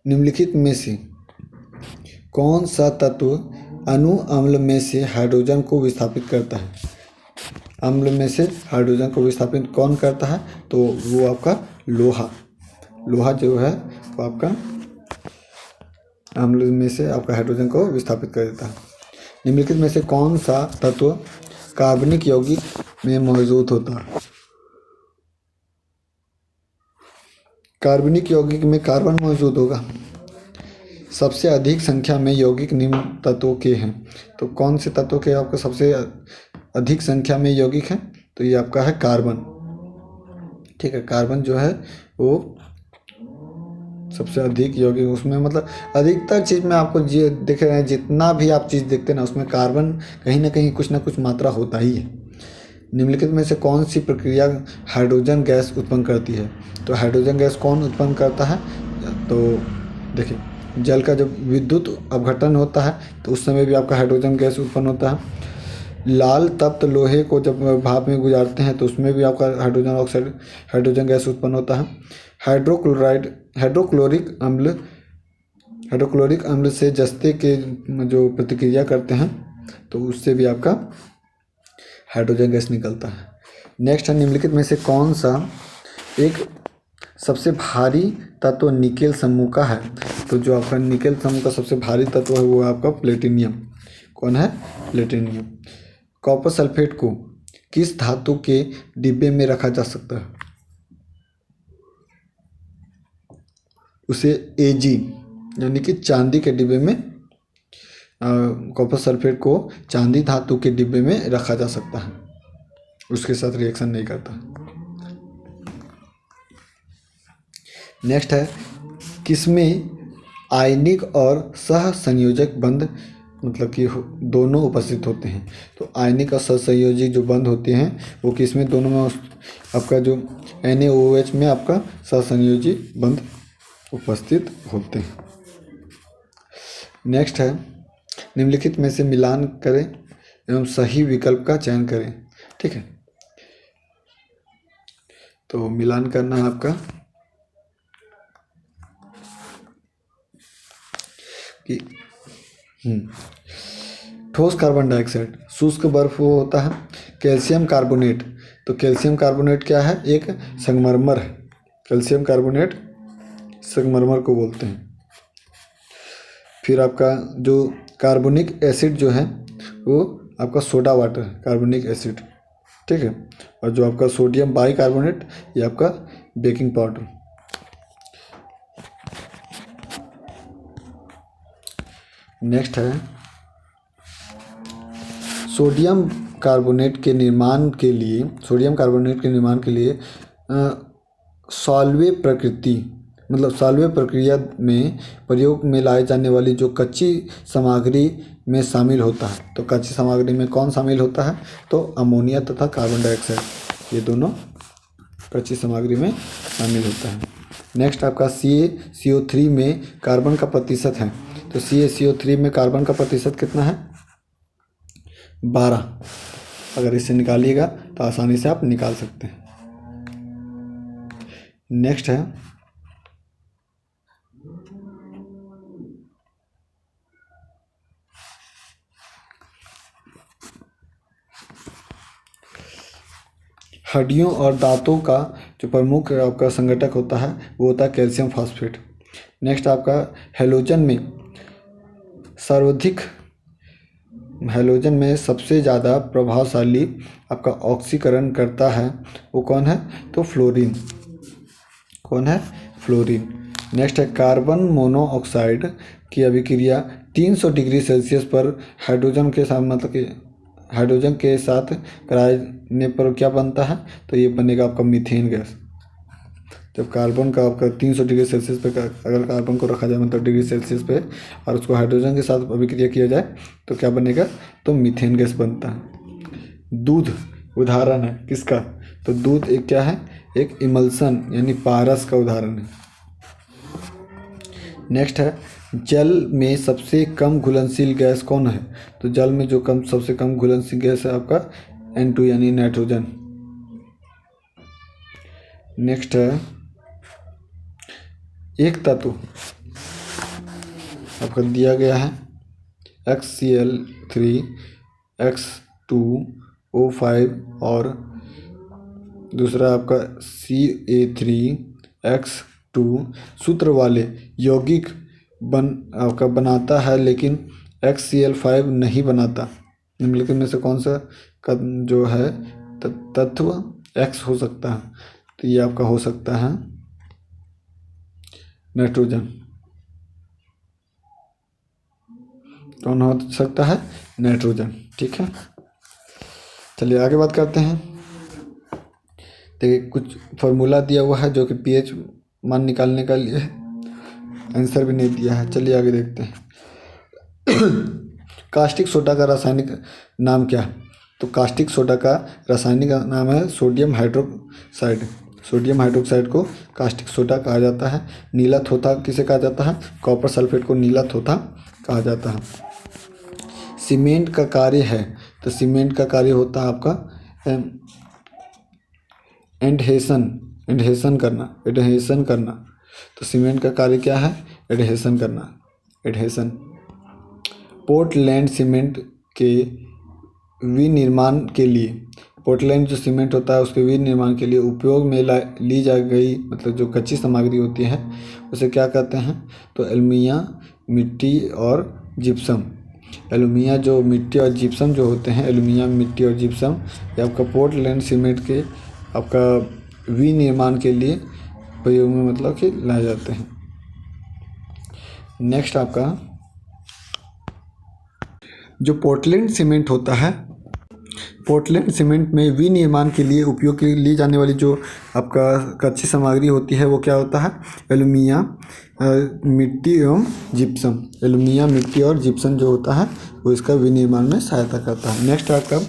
निम्नलिखित में से कौन सा तत्व अणु अम्ल में से हाइड्रोजन को विस्थापित करता है? अम्ल में से हाइड्रोजन को विस्थापित कौन करता है? तो वो आपका लोहा जो है वो आपका अम्ल में से आपका हाइड्रोजन को विस्थापित कर देता है। निम्नलिखित में से कौन सा तत्व कार्बनिक यौगिक में मौजूद होता है? कार्बनिक यौगिक में कार्बन मौजूद होगा। सबसे अधिक संख्या में यौगिक निम्न तत्वों के हैं। तो कौन से तत्वों के आपका सबसे अधिक संख्या में यौगिक हैं? तो ये आपका है कार्बन। ठीक है, कार्बन जो है वो सबसे अधिक यौगिक, उसमें मतलब अधिकतर चीज़ में आपको देख रहे हैं, जितना भी आप चीज़ देखते हैं ना उसमें कार्बन कहीं ना कहीं कुछ ना कुछ मात्रा होता ही है। निम्नलिखित में से कौन सी प्रक्रिया हाइड्रोजन गैस उत्पन्न करती है? तो हाइड्रोजन गैस कौन उत्पन्न करता है? तो देखिए जल का जब विद्युत अपघटन होता है तो उस समय भी आपका हाइड्रोजन गैस उत्पन्न होता है। लाल तप्त लोहे को जब भाप में गुजारते हैं तो उसमें भी आपका हाइड्रोजन गैस उत्पन्न होता है। हाइड्रोक्लोरिक अम्ल से जस्ते के जो प्रतिक्रिया करते हैं तो उससे भी आपका हाइड्रोजन गैस निकलता है। नेक्स्ट है निम्नलिखित में से कौन सा एक सबसे भारी तत्व निकेल समूह का है? तो जो आपका निकेल समूह का सबसे भारी तत्व है वो है आपका प्लेटिनियम। कौन है? प्लेटिनियम। कॉपर सल्फेट को किस धातु के डिब्बे में रखा जा सकता है? उसे Ag यानी कि चांदी के डिब्बे में, कॉपर सल्फेट को चांदी धातु के डिब्बे में रखा जा सकता है, उसके साथ रिएक्शन नहीं करता। नेक्स्ट है किसमें आयनिक और सहसंयोजक बंध मतलब कि दोनों उपस्थित होते हैं? तो आयनिक और सहसंयोजी जो बंध होते हैं वो किसमें? दोनों में। आपका जो NaOH में आपका सहसंयोजी बंध उपस्थित होते हैं। नेक्स्ट है निम्नलिखित में से मिलान करें एवं सही विकल्प का चयन करें। ठीक है, तो मिलान करना है आपका कि ठोस कार्बन डाइऑक्साइड, शुष्क बर्फ वो होता है। कैल्शियम कार्बोनेट, तो कैल्शियम कार्बोनेट क्या है? एक संगमरमर है। कैल्शियम कार्बोनेट संगमरमर को बोलते हैं। फिर आपका जो कार्बोनिक एसिड जो है वो आपका सोडा वाटर है, कार्बोनिक एसिड। ठीक है, और जो आपका सोडियम बाइकार्बोनेट ये आपका बेकिंग पाउडर। नेक्स्ट है सोडियम कार्बोनेट के निर्माण के लिए सॉल्वे प्रक्रिया में प्रयोग में लाए जाने वाली जो कच्ची सामग्री में शामिल होता है। तो कच्ची सामग्री में कौन शामिल होता है? तो अमोनिया तथा कार्बन डाइऑक्साइड, ये दोनों कच्ची सामग्री में शामिल होता है। नेक्स्ट आपका CaCO3 में कार्बन का प्रतिशत है, तो CaCO3 में कार्बन का प्रतिशत कितना है? 12। अगर इसे निकालिएगा तो आसानी से आप निकाल सकते हैं। नेक्स्ट है हड्डियों और दांतों का जो प्रमुख आपका संगठक होता है वो होता है कैल्शियम फॉस्फेट। नेक्स्ट आपका हैलोजन में सबसे ज़्यादा प्रभावशाली आपका ऑक्सीकरण करता है वो कौन है? तो फ्लोरीन। कौन है? फ्लोरीन। नेक्स्ट है कार्बन मोनोऑक्साइड की अभिक्रिया 300 डिग्री सेल्सियस पर हाइड्रोजन के साथ मतलब कि हाइड्रोजन के साथ कराने पर क्या बनता है? तो ये बनेगा आपका मीथेन गैस। जब कार्बन का आपका 300 डिग्री सेल्सियस पे अगर कार्बन को रखा जाए मतलब डिग्री सेल्सियस पे और उसको हाइड्रोजन के साथ अभिक्रिया किया जाए तो क्या बनेगा? तो मीथेन गैस बनता है। दूध उदाहरण है किसका? तो दूध एक क्या है? एक इमल्सन यानी पारस का उदाहरण है। नेक्स्ट है जल में सबसे कम घुलनशील गैस कौन है? तो जल में जो सबसे कम घुलनशील गैस है आपका N2 यानी नाइट्रोजन। नेक्स्ट है एक तत्व आपका दिया गया है HCl3 X2O5 और दूसरा आपका Ca3X2 सूत्र वाले यौगिक आपका बनाता है लेकिन HCl5 नहीं बनाता। निम्नलिखित में से कौन सा जो है तत्व X हो सकता है? तो ये आपका हो सकता है नाइट्रोजन। कौन हो सकता है? नाइट्रोजन। ठीक है, चलिए आगे बात करते हैं। देखिए कुछ फार्मूला दिया हुआ है जो कि pH मान निकालने का लिए आंसर भी नहीं दिया है। चलिए आगे देखते हैं। कास्टिक सोडा का रासायनिक नाम क्या है? तो कास्टिक सोडा का रासायनिक नाम है सोडियम हाइड्रोक्साइड। सोडियम हाइड्रोक्साइड को कास्टिक सोडा कहा जाता है। नीला थोथा किसे कहा जाता है? कॉपर सल्फेट को नीला थोथा कहा जाता है। सीमेंट का कार्य है, तो सीमेंट का कार्य होता है आपका एडहेशन करना। तो सीमेंट का कार्य क्या है? एडहेशन करना, एडहेशन। पोर्टलैंड सीमेंट के विनिर्माण के लिए, पोर्टलैंड जो सीमेंट होता है उसके विनिर्माण के लिए उपयोग में ली जा गई मतलब जो कच्ची सामग्री होती है उसे क्या कहते हैं? तो एल्युमिनियम, मिट्टी और जिप्सम। एल्युमिनियम जो मिट्टी और जिप्सम जो होते हैं, एल्युमिनियम, मिट्टी और जिप्सम ये आपका पोर्टलैंड सीमेंट के आपका विनिर्माण के लिए प्रयोग में मतलब कि लाए जाते हैं। नेक्स्ट आपका जो पोर्टलैंड सीमेंट होता है, पोर्टलैंड सीमेंट में विनिर्माण के लिए उपयोग की ली जाने वाली जो आपका कच्ची सामग्री होती है वो क्या होता है? एल्युमिनियम, मिट्टी एवं जिप्सम। एल्युमिनियम, मिट्टी और जिप्सम जो होता है वो इसका विनिर्माण में सहायता करता है। नेक्स्ट आपका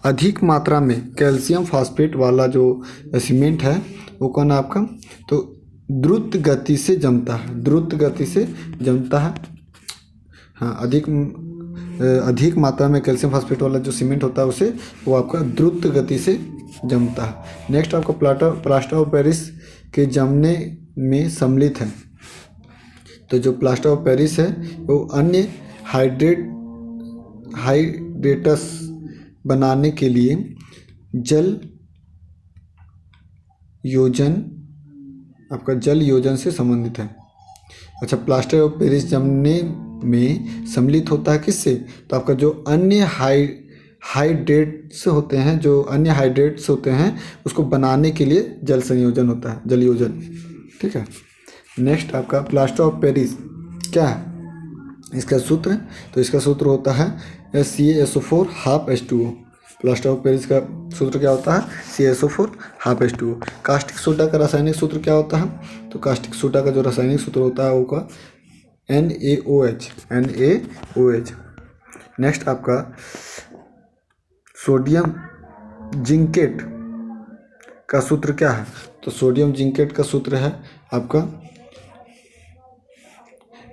अधिक मात्रा में कैल्शियम फॉस्फेट वाला जो सीमेंट है वो कौन है आपका? तो द्रुत गति से जमता है, द्रुत गति से जमता है। हाँ, अधिक मात्रा में कैल्शियम फॉस्फेट वाला जो सीमेंट होता है उसे वो आपका द्रुत गति से जमता है। नेक्स्ट आपका प्लास्टर ऑफ पेरिस के जमने में सम्मिलित है। तो जो प्लास्टर ऑफ पेरिस है वो अन्य हाइड्रेट्स बनाने के लिए जल योजन से संबंधित है। अच्छा, प्लास्टर ऑफ पेरिस जमने में सम्मिलित होता है किससे? तो आपका जो अन्य हाइड्रेट्स होते हैं उसको बनाने के लिए जल संयोजन होता है, जल योजन। ठीक है। नेक्स्ट आपका प्लास्टर ऑफ पेरिस क्या है? इसका सूत्र, तो इसका सूत्र होता है CaSO4 half H2O। Plaster of Paris का सूत्र क्या होता है? CaSO4 half H2O। Caustic soda का रासायनिक सूत्र क्या होता है? तो कास्टिक सोडा का जो रासायनिक सूत्र होता है वो का NaOH। नेक्स्ट आपका सोडियम जिंकेट का सूत्र क्या है? तो सोडियम जिंकेट का सूत्र है आपका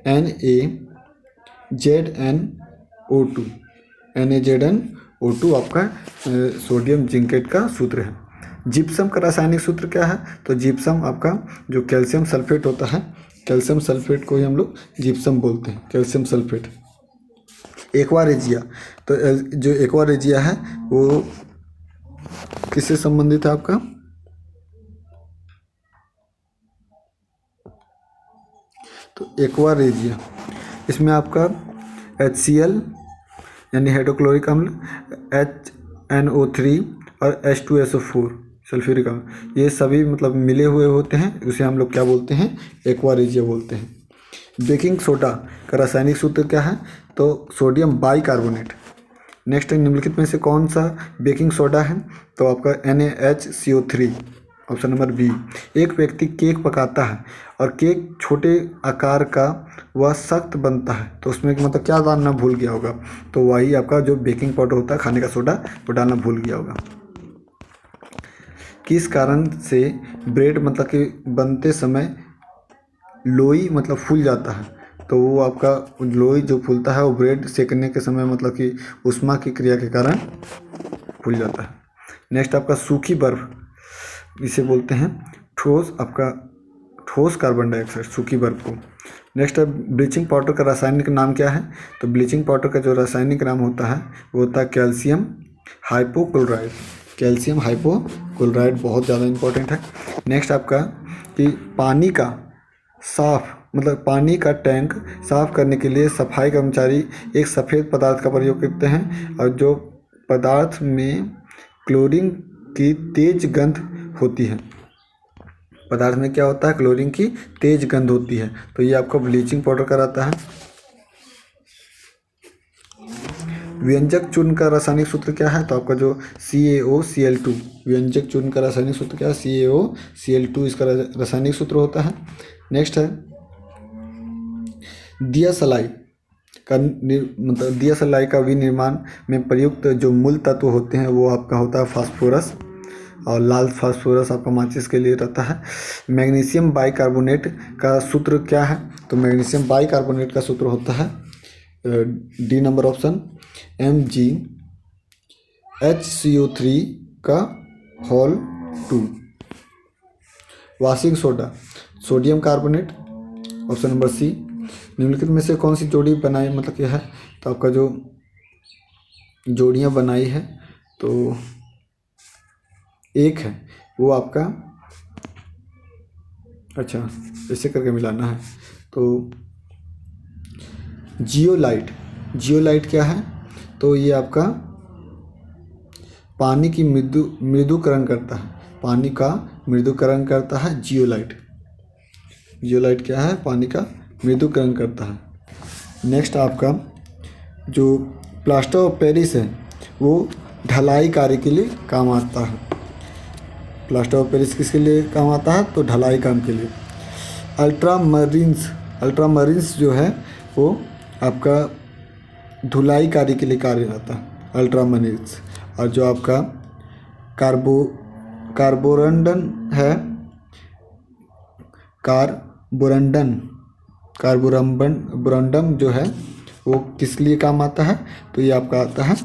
NaZnO2 NaZnO2 आपका सोडियम जिंकेट का सूत्र है। जिप्सम का रासायनिक सूत्र क्या है? तो जिप्सम आपका जो कैल्शियम सल्फेट होता है, कैल्शियम सल्फेट को ही हम लोग जिप्सम बोलते हैं, कैल्शियम सल्फेट। एक्वा रेजिया, तो जो एक्वा रेजिया है वो किससे संबंधित है आपका? तो एक्वा रेजिया इसमें आपका HCl यानी हाइड्रोक्लोरिक अम्ल, HNO3 और H2SO4 सल्फ्यूरिक अम्ल, ये सभी मतलब मिले हुए होते हैं, उसे हम लोग क्या बोलते हैं? एक्वा रेजिया बोलते हैं। बेकिंग सोडा का रासायनिक सूत्र क्या है? तो सोडियम बाइकार्बोनेट। नेक्स्ट निम्नलिखित में से कौन सा बेकिंग सोडा है? तो आपका NaHCO3 ऑप्शन नंबर बी। एक व्यक्ति केक पकाता है और केक छोटे आकार का वह सख्त बनता है, तो उसमें मतलब क्या डालना भूल गया होगा? तो वही आपका जो बेकिंग पाउडर होता है, खाने का सोडा, वो डालना भूल गया होगा। किस कारण से ब्रेड मतलब कि बनते समय लोई मतलब फूल जाता है? तो वो आपका लोई जो फूलता है वो ब्रेड सेकने के समय मतलब कि उष्मा की क्रिया के कारण फूल जाता है। नेक्स्ट आपका सूखी बर्फ, इसे बोलते हैं ठोस, आपका ठोस कार्बन डाइऑक्साइड, सूखी बर्फ को। नेक्स्ट है ब्लीचिंग पाउडर का रासायनिक नाम क्या है? तो ब्लीचिंग पाउडर का जो रासायनिक नाम होता है वो होता है कैल्शियम हाइपोक्लोराइड। कैल्शियम हाइपोक्लोराइड बहुत ज़्यादा इंपॉर्टेंट है। नेक्स्ट आपका कि पानी का साफ मतलब पानी का टैंक साफ करने के लिए सफाई कर्मचारी एक सफ़ेद पदार्थ का प्रयोग करते हैं, और जो पदार्थ में क्लोरीन की तेज गंध होती है। पदार्थ में क्या होता है? क्लोरीन की तेज गंध होती है, तो ये आपको ब्लीचिंग पाउडर कराता है। व्यंजक चूर्ण का रासायनिक सूत्र क्या है? तो आपका जो CaOCl2, व्यंजक चूर्ण का रासायनिक सूत्र क्या है? CaOCl2 इसका रासायनिक सूत्र होता है। नेक्स्ट है दिया सलाई का मतलब दिया सलाई का विनिर्माण में प्रयुक्त जो मूल तत्व होते हैं वो आपका होता है फास्फोरस, और लाल फास्फोरस आपका माचिस के लिए रहता है। मैग्नीशियम बाइकार्बोनेट का सूत्र क्या है? तो मैग्नीशियम बाइकार्बोनेट का सूत्र होता है डी नंबर ऑप्शन MgHCO3 का whole 2। Washing soda sodium carbonate option number C. निम्नलिखित में से कौन सी जोड़ी बनाई मतलब क्या है? तो आपका जो जोड़ियाँ बनाई है तो एक है वो आपका, अच्छा ऐसे करके मिलाना है। तो जियोलाइट, जियोलाइट क्या है? तो ये आपका पानी की मृदुकरण करता है, पानी का मृदुकरण करता है जियोलाइट। जियोलाइट क्या है? पानी का मृदुकरण करता है। नेक्स्ट आपका जो प्लास्टर ऑफ पेरिस है वो ढलाई कार्य के लिए काम आता है। प्लास्टर ऑफ पेरिस किसके लिए काम आता है? तो ढलाई काम के लिए। अल्ट्रामरीन्स जो है वो आपका धुलाई कार्य के लिए कार्य आता है, अल्ट्रामरीन्स। और जो आपका कार्बोरंडन है, कार्बोरंडम जो है वो किस लिए काम आता है? तो ये आपका आता है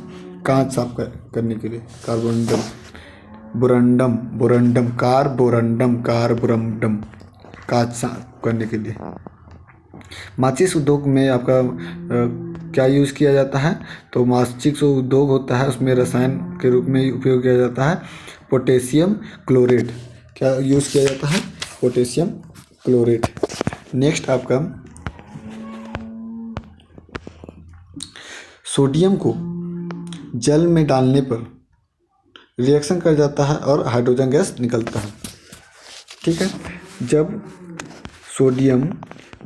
कांच साफ करने के लिए, कार्बोरंडम कांच साफ करने के लिए। माचिस उद्योग में आपका क्या यूज़ किया जाता है? तो माचिस जो उद्योग होता है उसमें रसायन के रूप में उपयोग किया जाता है पोटेशियम क्लोरेट। क्या यूज़ किया जाता है? Potassium chlorate. नेक्स्ट आपका सोडियम को जल में डालने पर रिएक्शन कर जाता है और हाइड्रोजन गैस निकलता है। ठीक है, जब सोडियम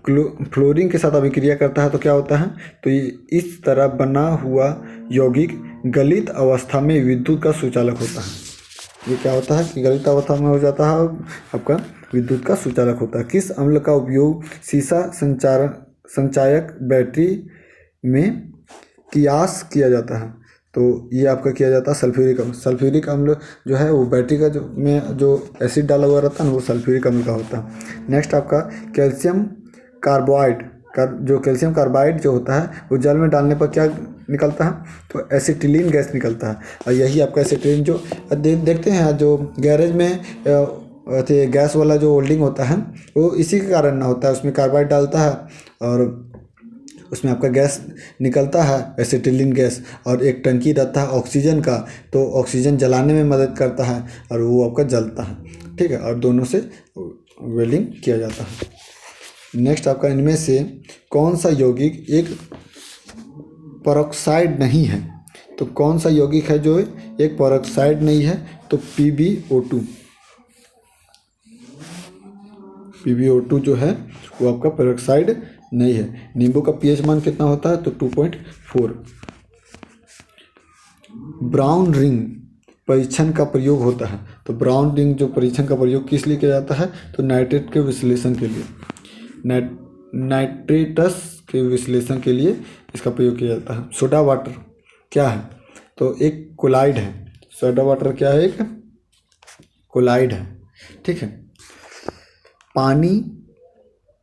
फ्लोरीन के साथ अभिक्रिया करता है तो क्या होता है? तो ये इस तरह बना हुआ यौगिक गलित अवस्था में विद्युत का सुचालक होता है। ये क्या होता है कि गलित अवस्था में हो जाता है और आपका विद्युत का सुचालक होता है। किस अम्ल का उपयोग सीसा संचायक बैटरी में कियास किया जाता है? तो ये आपका किया जाता है सल्फ्यूरिक अम्ल। सल्फ्यूरिक अम्ल जो है वो बैटरी का जो एसिड डाला हुआ रहता है ना, वो सल्फ्यूरिक अम्ल का होता है। नेक्स्ट आपका कैल्शियम कार्बाइड का, जो कैल्शियम कार्बाइड जो होता है वो जल में डालने पर क्या निकलता है, तो एसिटिलीन गैस निकलता है। और यही आपका एसिटिलीन जो देखते हैं जो गैरेज में गैस वाला जो होल्डिंग होता है वो इसी के कारण ना होता है। उसमें कार्बाइड डालता है और उसमें आपका गैस निकलता है एसिटिलीन गैस, और एक टंकी रहता है ऑक्सीजन का, तो ऑक्सीजन जलाने में मदद करता है और वो आपका जलता है, ठीक है, और दोनों से वेल्डिंग किया जाता है। नेक्स्ट आपका इनमें से कौन सा यौगिक एक पेरोक्साइड नहीं है, तो कौन सा यौगिक है जो एक पेरोक्साइड नहीं है, तो PbO2। PbO2 जो है वो आपका पेरोक्साइड नहीं है। नींबू का pH मान कितना होता है, तो 2.4। ब्राउन रिंग परीक्षण का प्रयोग होता है, तो ब्राउन रिंग जो परीक्षण का प्रयोग किस लिए किया जाता है, तो नाइट्रेट के विश्लेषण के लिए, नाइट्रेटस के विश्लेषण के लिए इसका प्रयोग किया जाता है। सोडा वाटर क्या है, तो एक कोलाइड है। सोडा वाटर क्या है, एक कोलाइड है, ठीक है। पानी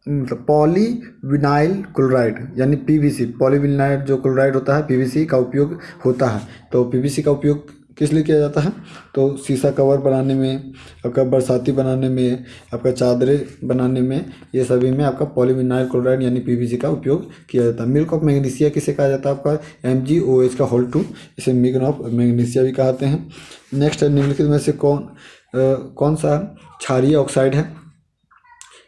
मतलब पॉलीविनाइल क्लोराइड यानी PVC, पॉलीविनाइल जो क्लोराइड होता है PVC का उपयोग होता है। तो PVC का उपयोग किस लिए किया जाता है, तो शीशा कवर बनाने में, आपका बरसाती बनाने में, आपका चादरें बनाने में, ये सभी में आपका पॉलीविनाइल क्लोराइड यानी PVC का उपयोग किया जाता है। मिल्क ऑफ मैग्नीशिया किसे कहा जाता है, आपका MgOH का होल 2, इसे मिल्क ऑफ मैग्नीशिया भी कहते हैं। नेक्स्ट है निम्नलिखित में से कौन सा क्षारीय ऑक्साइड है,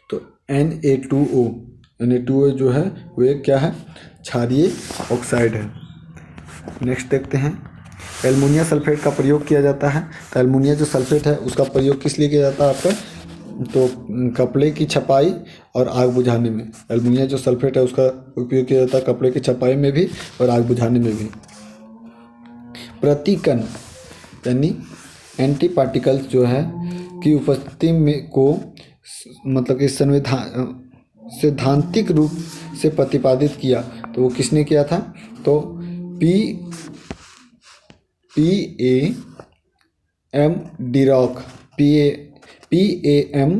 तो Na2O जो है वो एक क्या है, क्षारीय ऑक्साइड है। नेक्स्ट देखते हैं एल्युमिनियम सल्फेट का प्रयोग किया जाता है, तो एल्युमिनियम जो सल्फेट है उसका प्रयोग किस लिए किया जाता है आपका, तो कपड़े की छपाई और आग बुझाने में। एल्युमिनियम जो सल्फेट है उसका उपयोग किया जाता है कपड़े की छपाई में भी और आग बुझाने में भी। प्रतिकण यानी एंटी पार्टिकल्स जो है की उपस्थिति में को मतलब कि सैद्धांतिक रूप से प्रतिपादित किया, तो वो किसने किया था, तो PAM डिरॉक, PAM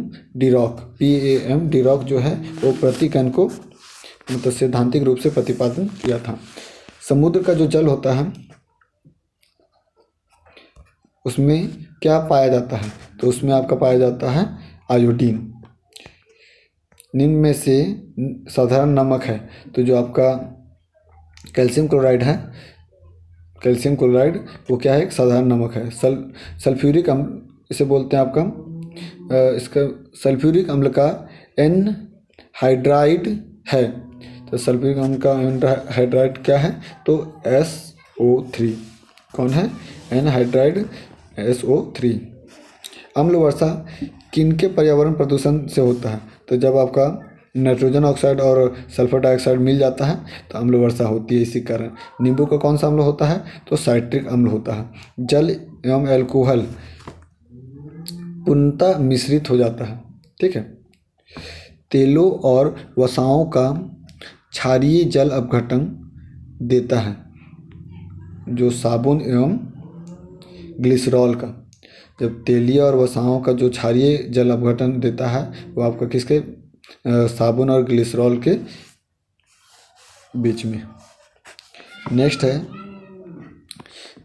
डिरॉक जो है वो प्रतिकण को मतलब सैद्धांतिक रूप से प्रतिपादन किया था। समुद्र का जो जल होता है उसमें क्या पाया जाता है, तो उसमें आपका पाया जाता है आयोडीन। निम्न में से साधारण नमक है, तो जो आपका कैल्शियम क्लोराइड है, कैल्शियम क्लोराइड वो क्या है, एक साधारण नमक है। सल्फ्यूरिक अम्ल इसे बोलते हैं आपका इसका सल्फ्यूरिक अम्ल का एनहाइड्राइड है, तो सल्फ्यूरिक अम्ल का एनहाइड्राइड क्या है, तो SO3 कौन है, एनहाइड्राइड SO3। अम्ल वर्षा किनके पर्यावरण प्रदूषण से होता है, तो जब आपका नाइट्रोजन ऑक्साइड और सल्फर डाइऑक्साइड मिल जाता है तो अम्ल वर्षा होती है। इसी कारण नींबू का कौन सा अम्ल होता है, तो साइट्रिक अम्ल होता है। जल एवं एल्कोहल पूर्णतः मिश्रित हो जाता है, ठीक है। तेलों और वसाओं का क्षारीय जल अपघटन देता है, जो साबुन एवं ग्लिसरॉल का, जब तेलीय और वसाओं का जो क्षारीय जल अपघटन देता है वो आपका किसके, साबुन और ग्लिसरॉल के बीच में। नेक्स्ट है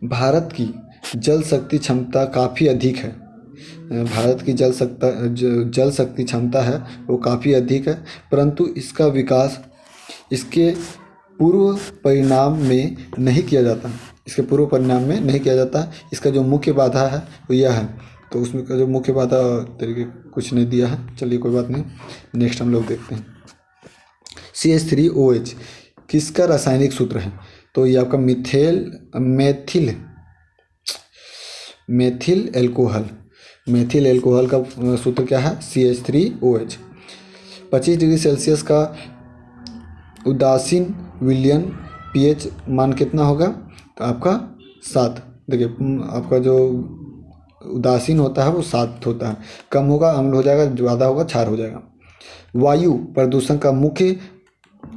भारत की जल शक्ति क्षमता काफ़ी अधिक है। भारत की जल शक्ति क्षमता है वो काफ़ी अधिक है, परंतु इसका विकास इसके पूर्व परिणाम में नहीं किया जाता, इसके पूर्व परिणाम में नहीं किया जाता। इसका जो मुख्य बाधा है वो यह है, तो उसमें का जो मुख्य बाधा तरीके कुछ नहीं दिया है, चलिए कोई बात नहीं। नेक्स्ट हम लोग देखते हैं CH3OH किसका रासायनिक सूत्र है, तो ये आपका मेथिल एल्कोहल का सूत्र क्या है, CH3OH। 25 डिग्री सेल्सियस का उदासीन विलयन pH मान कितना होगा, तो आपका 7। देखिए आपका जो उदासीन होता है वो 7 होता है, कम होगा अम्ल हो जाएगा, ज़्यादा होगा क्षार हो जाएगा। वायु प्रदूषण का मुख्य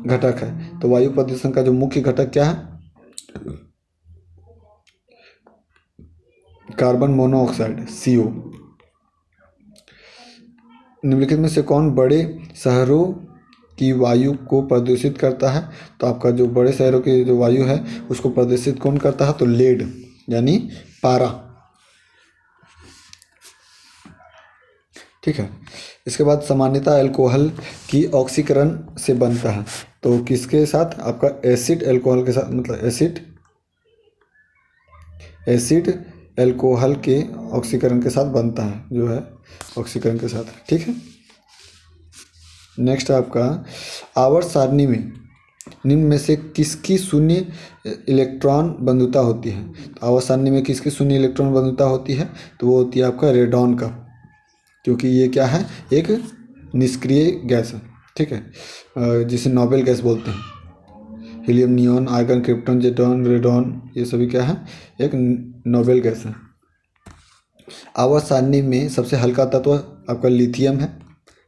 घटक है, तो वायु प्रदूषण का जो मुख्य घटक क्या है, कार्बन मोनोऑक्साइड CO। निम्नलिखित में से कौन बड़े शहरों की वायु को प्रदूषित करता है? तो आपका जो बड़े शहरों की जो वायु है उसको प्रदूषित कौन करता है? तो लेड यानी पारा। ठीक है। इसके बाद सामान्यतः अल्कोहल की ऑक्सीकरण से बनता है, तो किसके साथ? आपका एसिड अल्कोहल के साथ, मतलब एसिड अल्कोहल के ऑक्सीकरण के साथ बनता है, जो है ऑक्सीकरण के साथ। ठीक है। नेक्स्ट आपका आवर्त सारणी में निम्न में से किसकी शून्य इलेक्ट्रॉन बंधुता होती है? तो आवर्त सारणी में किसकी शून्य इलेक्ट्रॉन बंधुता होती है? तो वो होती है आपका रेडॉन का, क्योंकि ये क्या है? एक निष्क्रिय गैस है। ठीक है, जिसे नोबेल गैस बोलते हैं। हीलियम, नियॉन, आर्गन, क्रिप्टॉन, जेटॉन, रेडॉन, ये सभी क्या है? एक नोबेल गैस है। आवर्त सारणी में सबसे हल्का तत्व आपका लिथियम है,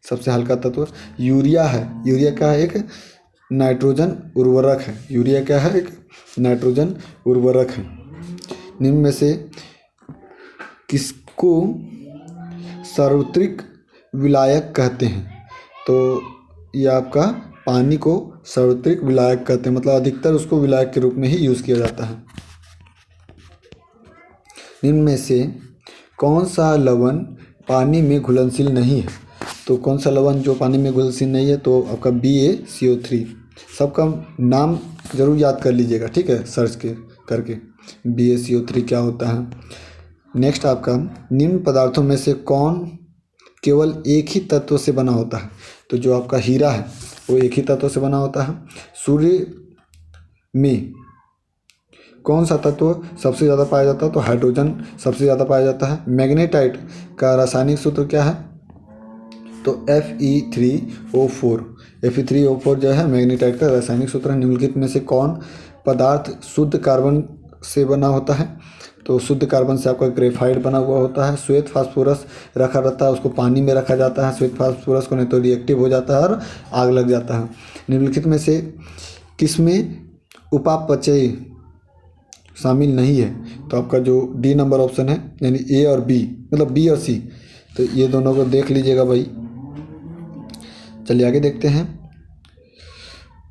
सबसे हल्का तत्व यूरिया है। यूरिया क्या है? एक नाइट्रोजन उर्वरक है। यूरिया क्या है? एक नाइट्रोजन उर्वरक है। निम्न में से किसको सार्वत्रिक विलायक कहते हैं? तो ये आपका पानी को सार्वत्रिक विलायक कहते हैं, मतलब अधिकतर उसको विलायक के रूप में ही यूज़ किया जाता है। निम्न में से कौन सा लवण पानी में घुलनशील नहीं है? तो कौन सा लवण जो पानी में घुलनशील नहीं है? तो आपका BaCO3। सबका नाम जरूर याद कर लीजिएगा, ठीक है, सर्च करके BaCO3 क्या होता है। नेक्स्ट आपका निम्न पदार्थों में से कौन केवल एक ही तत्व से बना होता है? तो जो आपका हीरा है वो एक ही तत्व से बना होता है। सूर्य में कौन सा तत्व सबसे ज़्यादा पाया जाता है? तो हाइड्रोजन सबसे ज़्यादा पाया जाता है। मैग्नेटाइट का रासायनिक सूत्र क्या है? तो Fe3O4। Fe3O4 जो है मैग्नेटाइट का रासायनिक सूत्र है। निम्नलिखित में से कौन पदार्थ शुद्ध कार्बन से बना होता है? तो शुद्ध कार्बन से आपका ग्रेफाइट बना हुआ होता है। श्वेत फास्फोरस रखा रहता है, उसको पानी में रखा जाता है श्वेत फास्फोरस को, नहीं तो रिएक्टिव हो जाता है और आग लग जाता है। निम्नलिखित में से किसमें उपापचय शामिल नहीं है? तो आपका जो D नंबर ऑप्शन है, यानी A और B, मतलब B और C, तो ये दोनों को देख लीजिएगा भाई। चलिए आगे देखते हैं।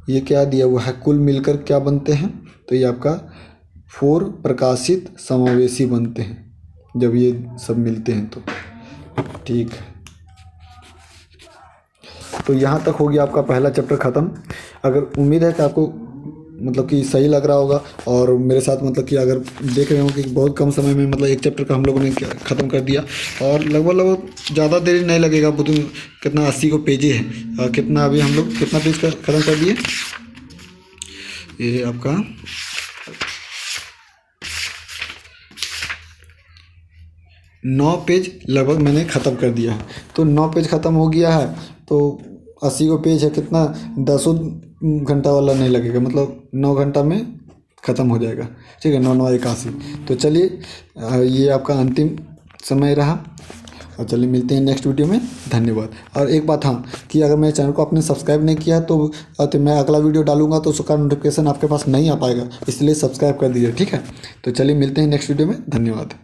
ये क्या दिया हुआ है? कुल मिलकर क्या बनते हैं? तो ये आपका 4 प्रकाशित समावेशी बनते हैं जब ये सब मिलते हैं तो। ठीक है, तो यहाँ तक हो गया आपका पहला चैप्टर ख़त्म। अगर उम्मीद है कि आपको मतलब कि सही लग रहा होगा, और मेरे साथ मतलब कि अगर देख रहे हो कि बहुत कम समय में मतलब एक चैप्टर का हम लोगों ने ख़त्म कर दिया, और लगभग ज़्यादा देरी नहीं लगेगा। कितना 80 को पेज है, कितना अभी हम लोग कितना पेज का ख़त्म कर दिए? ये आपका 9 पेज लगभग मैंने ख़त्म कर दिया है। तो 9 पेज ख़त्म हो गया है, तो 80 को पेज है, कितना 10 घंटा वाला नहीं लगेगा, मतलब 9 घंटा में ख़त्म हो जाएगा। ठीक है, 9 9 81। तो चलिए ये आपका अंतिम समय रहा, और चलिए मिलते हैं नेक्स्ट वीडियो में। धन्यवाद। और एक बात हाँ, कि अगर मेरे चैनल को आपने सब्सक्राइब नहीं किया तो मैं अगला वीडियो डालूंगा तो उसका नोटिफिकेशन आपके पास नहीं आ पाएगा, इसलिए सब्सक्राइब कर दीजिए। ठीक है, तो चलिए मिलते हैं नेक्स्ट वीडियो में। धन्यवाद।